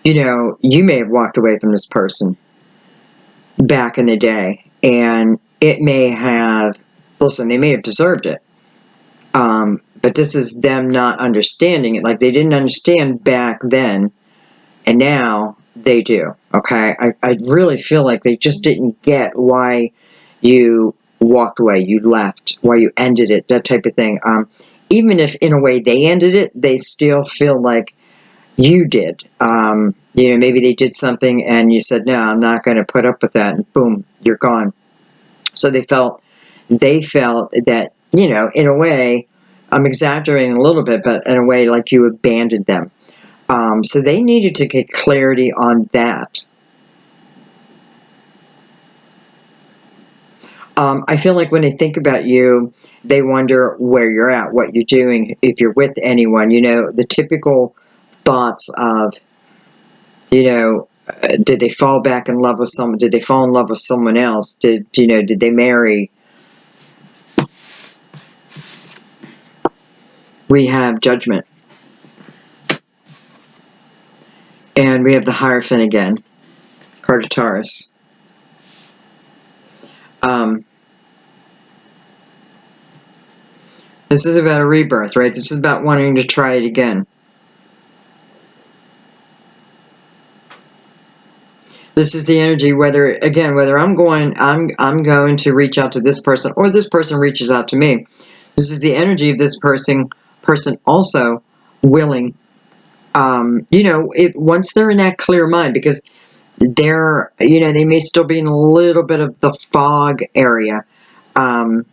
You may have walked away from this person back in the day, and it may have, listen, they may have deserved it. But this is them not understanding it. Like they didn't understand back then, and now they do. Okay, I really feel like they just didn't get why you walked away, you left, why you ended it, that type of thing. Even if in a way they ended it, they still feel like you did. Maybe they did something and you said, no, I'm not going to put up with that, and boom, you're gone. So they felt that, in a way, I'm exaggerating a little bit, but in a way like you abandoned them. So they needed to get clarity on that. I feel like when they think about you, they wonder where you're at, what you're doing, if you're with anyone. The typical thoughts of, did they fall back in love with someone? Did they fall in love with someone else? Did they marry? We have Judgment. And we have the Hierophant again, card of Taurus. This is about a rebirth, right? This is about wanting to try it again. This is the energy, whether I'm going to reach out to this person, or this person reaches out to me. This is the energy of this person also willing, once they're in that clear mind, because they may still be in a little bit of the fog area. I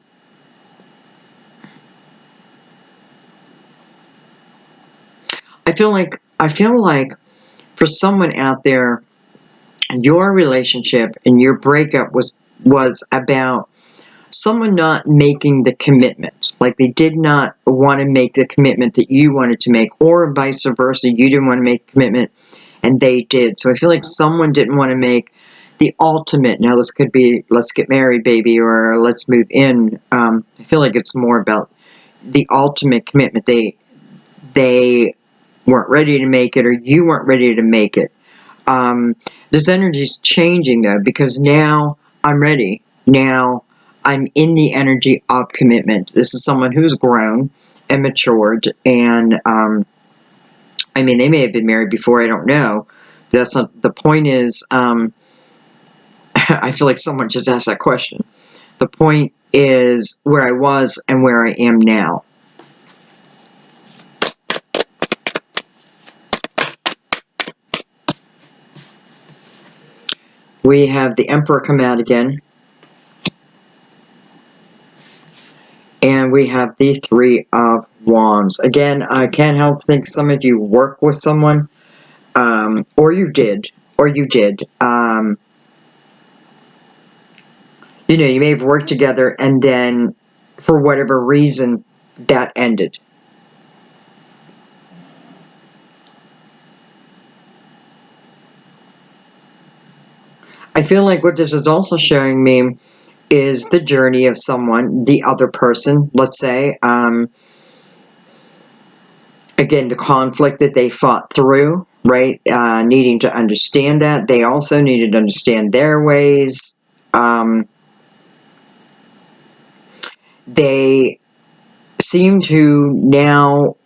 feel like for someone out there, your relationship and your breakup was about someone not making the commitment. Like they did not want to make the commitment that you wanted to make, or vice versa. You didn't want to make the commitment and they did. So I feel like someone didn't want to make the ultimate, now this could be, let's get married, baby, or let's move in. I feel like it's more about the ultimate commitment. They weren't ready to make it, or you weren't ready to make it. This energy is changing though, because now I'm ready. Now I'm in the energy of commitment. This is someone who's grown and matured, and they may have been married before, I don't know. That's not the point. Is I feel like someone just asked that question. The point is where I was and where I am now. We have the Emperor come out again. And we have the Three of Wands. Again, I can't help to think some of you work with someone, or you did. You may have worked together, and then for whatever reason, that ended. I feel like what this is also showing me is the journey of someone, the other person, let's say, again, the conflict that they fought through, right? Needing to understand that. They also needed to understand their ways. They seem to now,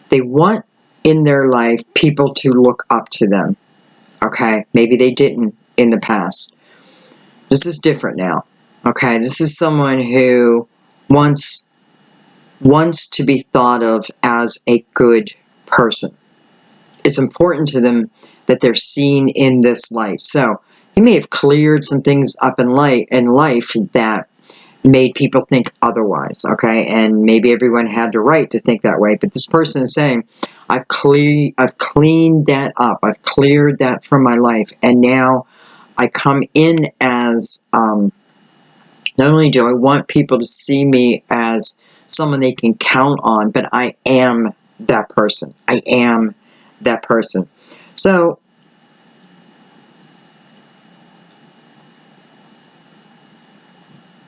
they want in their life people to look up to them. Okay? Maybe they didn't in the past. This is different now. Okay? This is someone who wants to be thought of as a good person. It's important to them that they're seen in this light. So they may have cleared some things up in life that made people think otherwise, okay? And maybe everyone had the right to think that way, but this person is saying, I've cleaned that up. I've cleared that from my life, and now I come in as, not only do I want people to see me as someone they can count on, but I am that person. I am that person. So,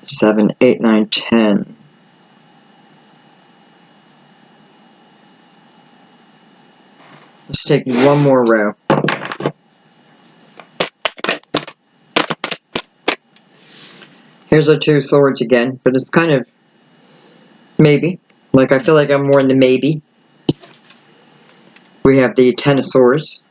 seven, eight, nine, 10. Let's take one more row. Here's our Two of Swords again, but it's kind of maybe. Like, I feel like I'm more in the maybe. We have the Ten of Swords.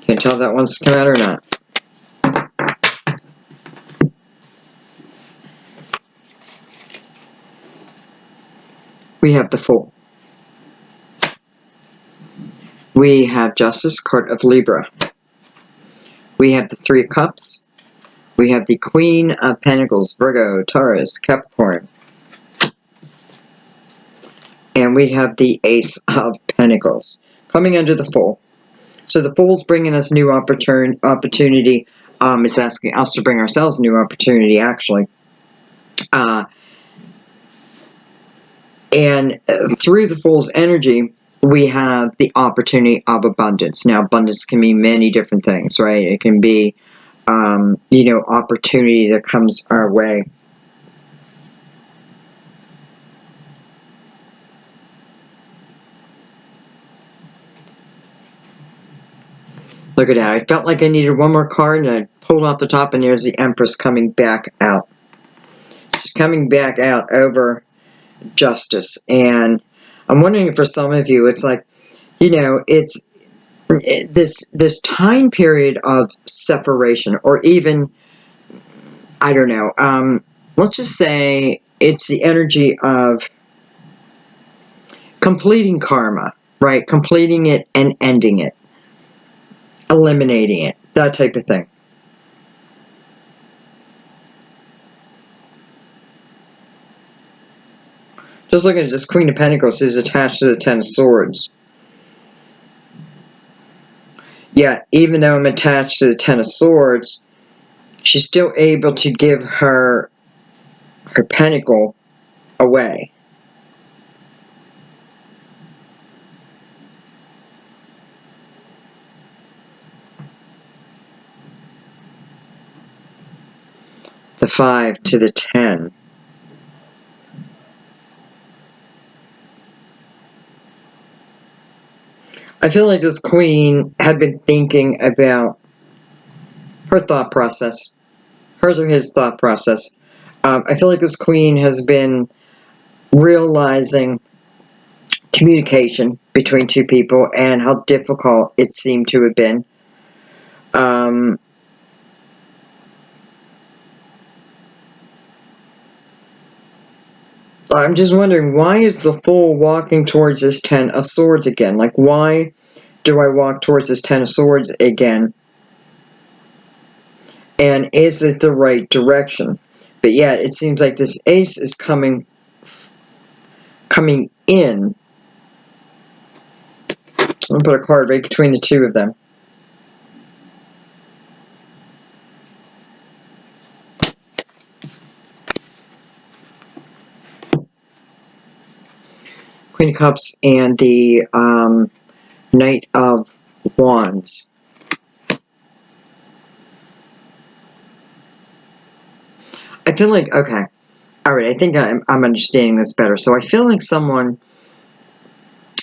Can't tell if that one's come out or not. We have the Fool. We have Justice, card of Libra. We have the Three of Cups. We have the Queen of Pentacles, Virgo, Taurus, Capricorn. And we have the Ace of Pentacles coming under the Fool. So the Fool's bringing us new opportunity. It's asking us to bring ourselves new opportunity, actually. And through the Fool's energy, we have the opportunity of abundance. Now, abundance can mean many different things, right? It can be, you know, opportunity that comes our way. Look at that. I felt like I needed one more card, and I pulled off the top, and there's the Empress coming back out. She's coming back out over justice. And I'm wondering, for some of you, it's like, you know, it's this time period of separation, or even, I don't know, let's just say it's the energy of completing karma, right? Completing it and ending it, eliminating it, that type of thing. Just look at this Queen of Pentacles who's attached to the Ten of Swords. Yet, even though I'm attached to the Ten of Swords, she's still able to give her pentacle away. The 5 to the 10. I feel like this queen had been thinking about her thought process. Hers or his thought process. I feel like this queen has been realizing communication between two people and how difficult it seemed to have been. I'm just wondering, why is the Fool walking towards this Ten of Swords again? Like, why do I walk towards this Ten of Swords again? And is it the right direction? But yet, it seems like this Ace is coming in. I'm going to put a card right between the two of them. Queen of Cups and the Knight of Wands. I feel like, okay, alright, I think I'm understanding this better. So I feel like someone,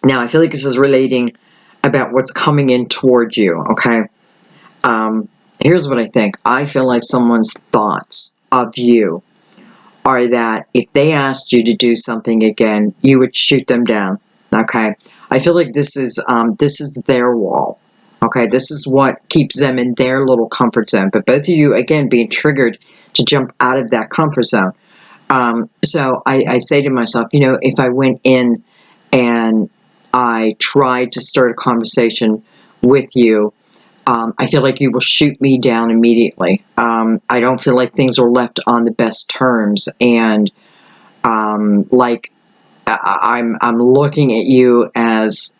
now I feel like this is relating about what's coming in towards you, okay? Here's what I think. I feel like someone's thoughts of you are that if they asked you to do something again, you would shoot them down, okay? I feel like this is their wall, okay? This is what keeps them in their little comfort zone. But both of you, again, being triggered to jump out of that comfort zone. So I say to myself, you know, if I went in and I tried to start a conversation with you, I feel like you will shoot me down immediately. I don't feel like things are left on the best terms, and like I'm looking at you as,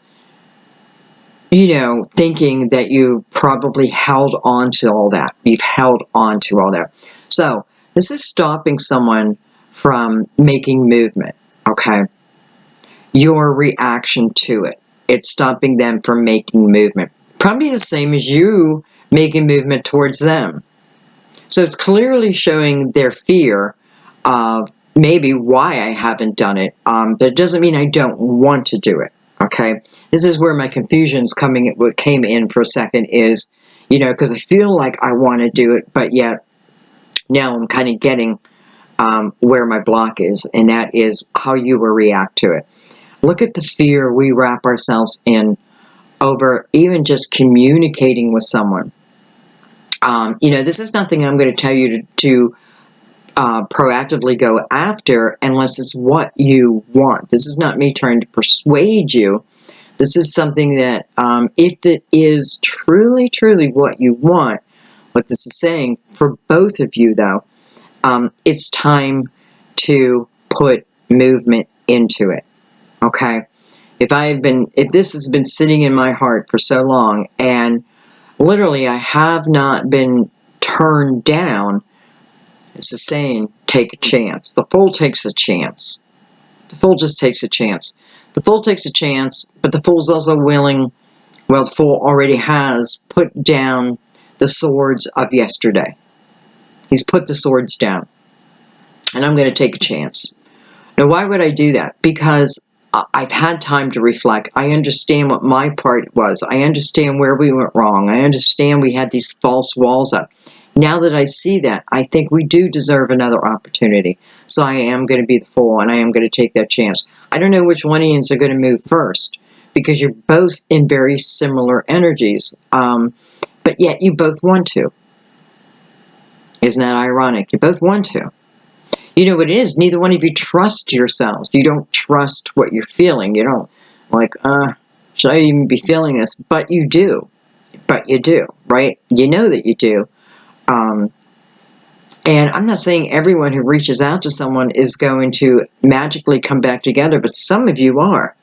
you know, thinking that you probably held on to all that. You've held on to all that. So this is stopping someone from making movement, okay? Your reaction to it. It's stopping them from making movement. Probably the same as you making movement towards them. So it's clearly showing their fear of maybe why I haven't done it. But it doesn't mean I don't want to do it. Okay, this is where my confusion's what came in for a second is, you know, because I feel like I want to do it, but yet now I'm kind of getting where my block is, and that is how you will react to it. Look at the fear we wrap ourselves in over even just communicating with someone. You know, this is nothing I'm going to tell you to proactively go after unless it's what you want. This is not me trying to persuade you. This is something that if it is truly, truly what you want, what this is saying for both of you, though, it's time to put movement into it. Okay? If this has been sitting in my heart for so long, and literally I have not been turned down, it's the saying, take a chance. The Fool takes a chance. The Fool just takes a chance. The Fool takes a chance, but the Fool's also willing, well, the Fool already has put down the swords of yesterday. He's put the swords down. And I'm going to take a chance. Now, why would I do that? Because I've had time to reflect. I understand what my part was. I understand where we went wrong. I understand we had these false walls up. Now that I see that, I think we do deserve another opportunity. So I am going to be the Fool, and I am going to take that chance. I don't know which one of you are going to move first, because you're both in very similar energies. But yet you both want to. Isn't that ironic? You both want to. You know what it is? Neither one of you trust yourselves. You don't trust what you're feeling. You don't, like, should I even be feeling this? But you do. But you do, right? You know that you do. And I'm not saying everyone who reaches out to someone is going to magically come back together, but some of you are.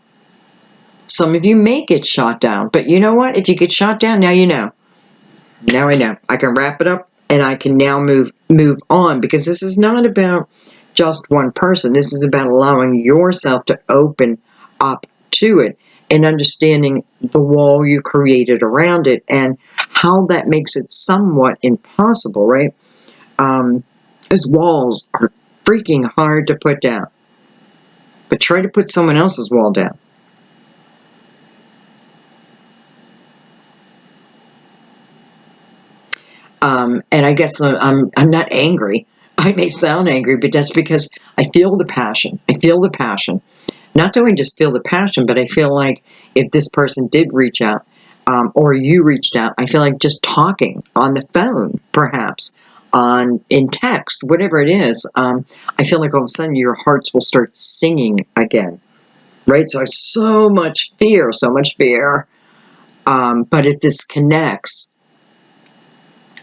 Some of you may get shot down. But you know what? If you get shot down, now you know. Now I know. I can wrap it up, and I can now move on, because this is not about just one person. This is about allowing yourself to open up to it and understanding the wall you created around it and how that makes it somewhat impossible, right? Those walls are freaking hard to put down. But try to put someone else's wall down. And I guess I'm not angry. I may sound angry, but that's because I feel the passion. I feel the passion. Not that I just feel the passion, but I feel like if this person did reach out, or you reached out, I feel like just talking on the phone, perhaps, in text, whatever it is, I feel like all of a sudden your hearts will start singing again, right? So much fear, so much fear. But if this connects,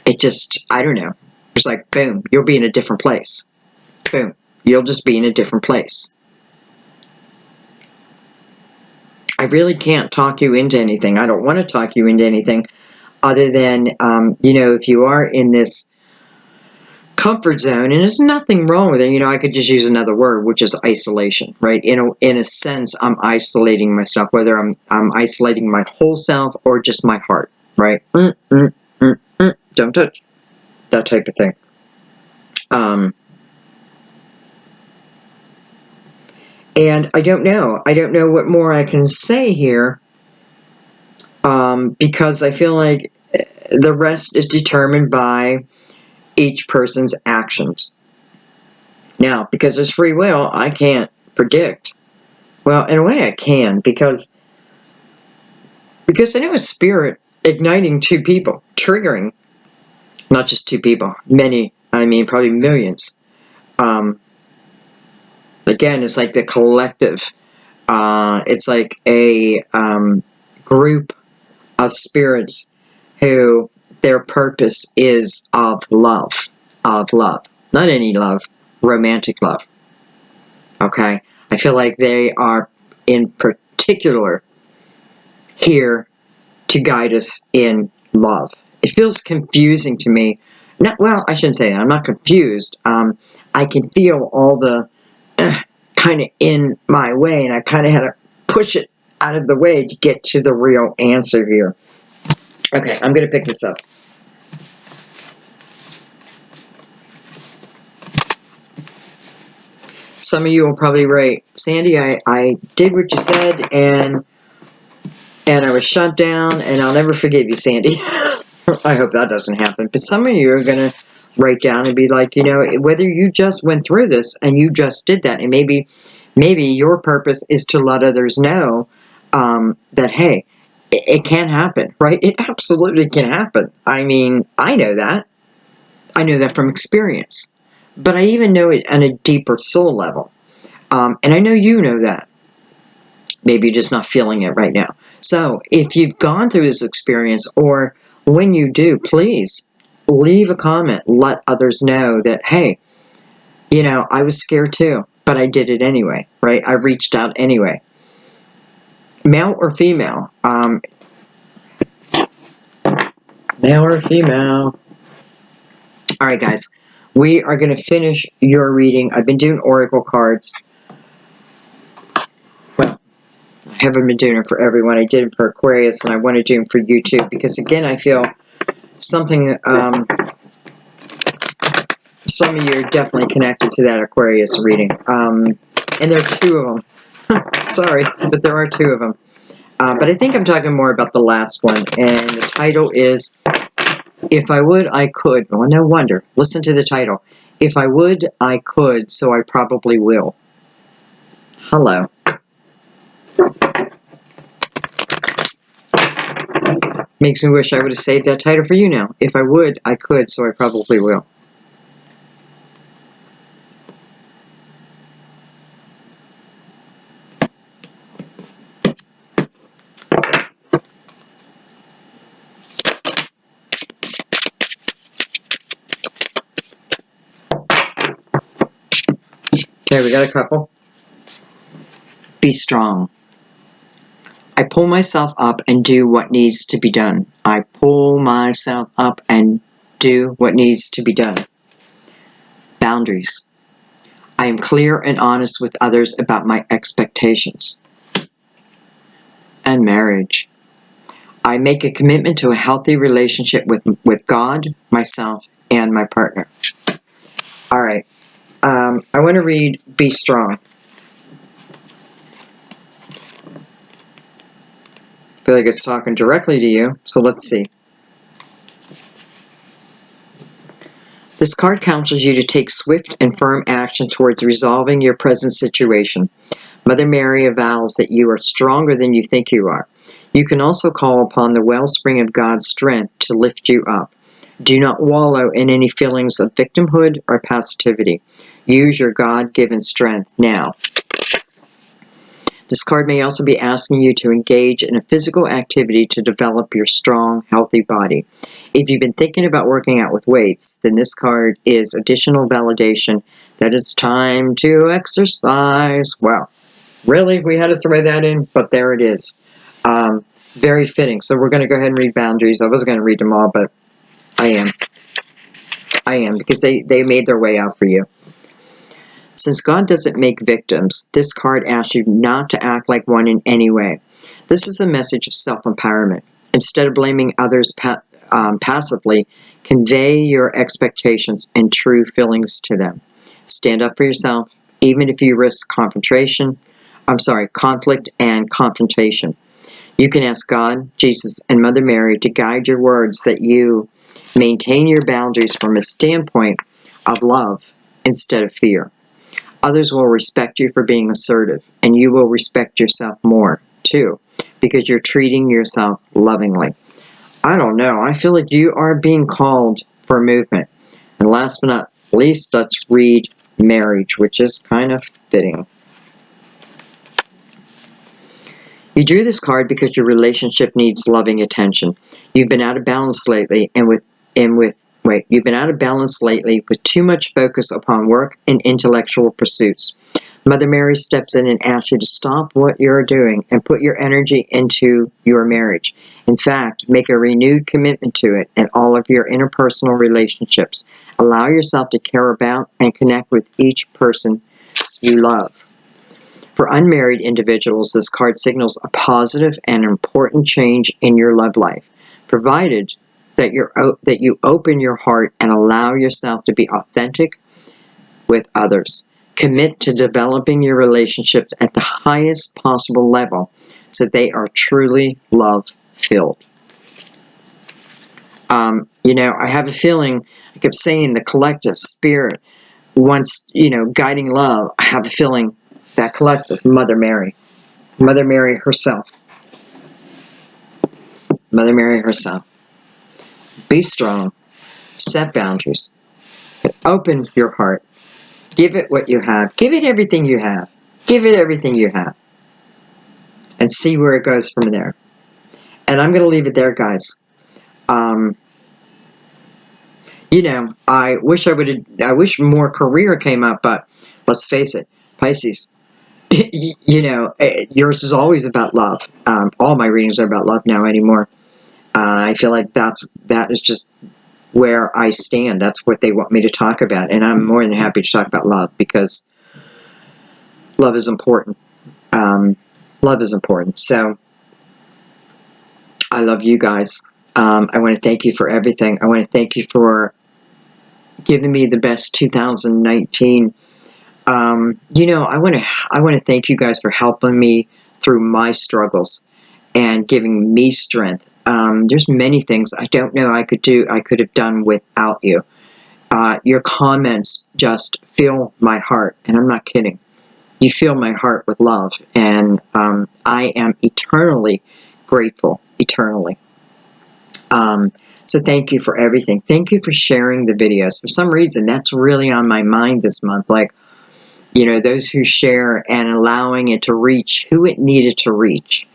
it just, I don't know. It's like, boom, you'll be in a different place. Boom, you'll just be in a different place. I really can't talk you into anything. I don't want to talk you into anything other than, if you are in this comfort zone, and there's nothing wrong with it. I could just use another word, which is isolation, right? In a sense, I'm isolating myself, whether I'm isolating my whole self or just my heart, right? Don't touch. That type of thing. And I don't know. I don't know what more I can say here, because I feel like the rest is determined by each person's actions. Now, because there's free will, I can't predict. Well, in a way I can, because I know a spirit igniting two people, triggering not just two people, many, probably millions. Again, it's like the collective. It's like a group of spirits who their purpose is of love. Not any love, romantic love. Okay? I feel like they are in particular here to guide us in love. It feels confusing to me. Well, I shouldn't say that. I'm not confused. I can feel all the kind of in my way, and I kind of had to push it out of the way to get to the real answer here. Okay, I'm going to pick this up. Some of you will probably write, Sandy, I did what you said, and I was shut down, and I'll never forgive you, Sandy. I hope that doesn't happen. But some of you are going to write down and be like, whether you just went through this and you just did that, and maybe your purpose is to let others know that, hey, it can happen, right? It absolutely can happen. I know that. I know that from experience. But I even know it on a deeper soul level. And I know you know that. Maybe you're just not feeling it right now. So if you've gone through this experience, or when you do, please leave a comment. Let others know that, hey, I was scared too, but I did it anyway, right? I reached out anyway. Male or female? Male or female? All right, guys. We are going to finish your reading. I've been doing oracle cards. Well, I haven't been doing it for everyone. I did it for Aquarius, and I want to do them for you too, because again, I feel something, some of you are definitely connected to that Aquarius reading. And there are two of them. Sorry, but there are two of them. But I think I'm talking more about the last one, and the title is, If I Would, I Could. Well, no wonder. Listen to the title. If I would, I could, so I probably will. Hello. Makes me wish I would have saved that title for you now. If I would, I could, so I probably will. Okay, we got a couple. Be strong. I pull myself up and do what needs to be done. I pull myself up and do what needs to be done. Boundaries. I am clear and honest with others about my expectations. And marriage. I make a commitment to a healthy relationship with God, myself, and my partner. All right. I want to read Be Strong. I feel like it's talking directly to you, so let's see. This card counsels you to take swift and firm action towards resolving your present situation. Mother Mary avows that you are stronger than you think you are. You can also call upon the wellspring of God's strength to lift you up. Do not wallow in any feelings of victimhood or passivity. Use your God-given strength now. This card may also be asking you to engage in a physical activity to develop your strong, healthy body. If you've been thinking about working out with weights, then this card is additional validation that it's time to exercise. Wow. Really? We had to throw that in? But there it is. Very fitting. So we're going to go ahead and read boundaries. I was going to read them all, but I am, because they made their way out for you. Since God doesn't make victims, this card asks you not to act like one in any way. This is a message of self-empowerment. Instead of blaming others passively, convey your expectations and true feelings to them. Stand up for yourself, even if you risk conflict and confrontation. You can ask God, Jesus, and Mother Mary to guide your words that you maintain your boundaries from a standpoint of love instead of fear. Others will respect you for being assertive, and you will respect yourself more, too, because you're treating yourself lovingly. I don't know. I feel like you are being called for movement. And last but not least, let's read marriage, which is kind of fitting. You drew this card because your relationship needs loving attention. You've been out of balance lately, you've been out of balance lately with too much focus upon work and intellectual pursuits. Mother Mary steps in and asks you to stop what you're doing and put your energy into your marriage. In fact, make a renewed commitment to it in all of your interpersonal relationships. Allow yourself to care about and connect with each person you love. For unmarried individuals, this card signals a positive and important change in your love life, provided that you open your heart and allow yourself to be authentic with others. Commit to developing your relationships at the highest possible level so they are truly love-filled. I have a feeling, I kept saying the collective spirit, once, guiding love, I have a feeling that collective, Mother Mary herself. Mother Mary herself. Be strong. Set boundaries. Open your heart. Give it what you have. Give it everything you have. Give it everything you have. And see where it goes from there. And I'm going to leave it there, guys. I wish more career came up, but let's face it, Pisces, yours is always about love. All my readings are about love now anymore. I feel like that is just where I stand. That's what they want me to talk about, and I'm more than happy to talk about love because love is important. Love is important. So I love you guys. I want to thank you for everything. I want to thank you for giving me the best 2019. I want to thank you guys for helping me through my struggles and giving me strength. There's many things I don't know I could have done without you. Your comments just fill my heart, and I'm not kidding. You fill my heart with love, and I am eternally grateful, eternally. So thank you for everything. Thank you for sharing the videos. For some reason, that's really on my mind this month. Like, those who share and allowing it to reach who it needed to reach.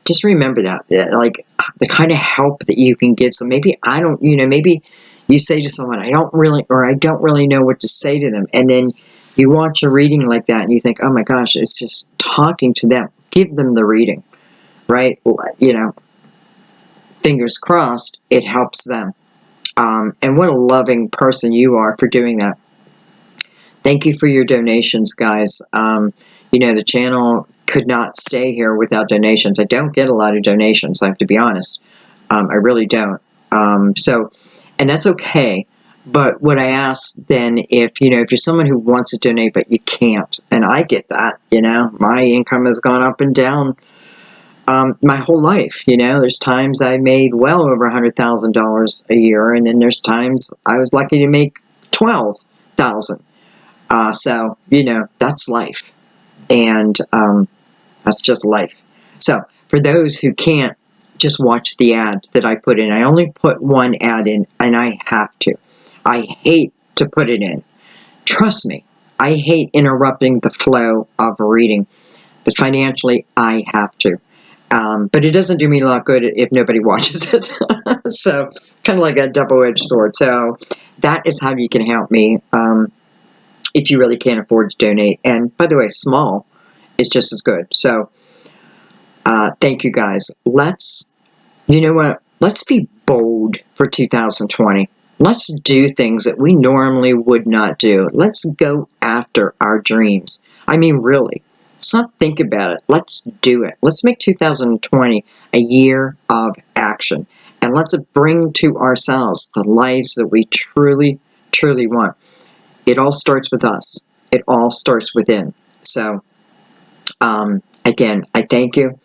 Just remember that, like, the kind of help that you can get. So maybe maybe you say to someone, I don't really know what to say to them. And then you watch a reading like that and you think, oh my gosh, it's just talking to them. Give them the reading, right? Fingers crossed, it helps them. And what a loving person you are for doing that. Thank you for your donations, guys. The channel could not stay here without donations. I don't get a lot of donations, I have to be honest. I really don't. And that's okay. But what I ask then, if you're someone who wants to donate but you can't, and I get that, my income has gone up and down my whole life. There's times I made well over $100,000 a year, and then there's times I was lucky to make 12,000. So that's life, and that's just life. So for those who can't, just watch the ad that I put in. I only put one ad in, and I have to. I hate to put it in. Trust me, I hate interrupting the flow of reading, but financially, I have to. But it doesn't do me a lot good if nobody watches it. So kind of like a double-edged sword. So that is how you can help me if you really can't afford to donate. And by the way, small is just as good. So thank you guys. Let's be bold for 2020. Let's do things that we normally would not do. Let's go after our dreams. I mean, really. Let's not think about it. Let's do it. Let's make 2020 a year of action. And let's bring to ourselves the lives that we truly, truly want. It all starts with us. It all starts within. So, again, I thank you.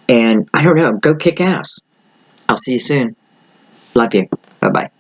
And I don't know, go kick ass. I'll see you soon. Love you. Bye-bye.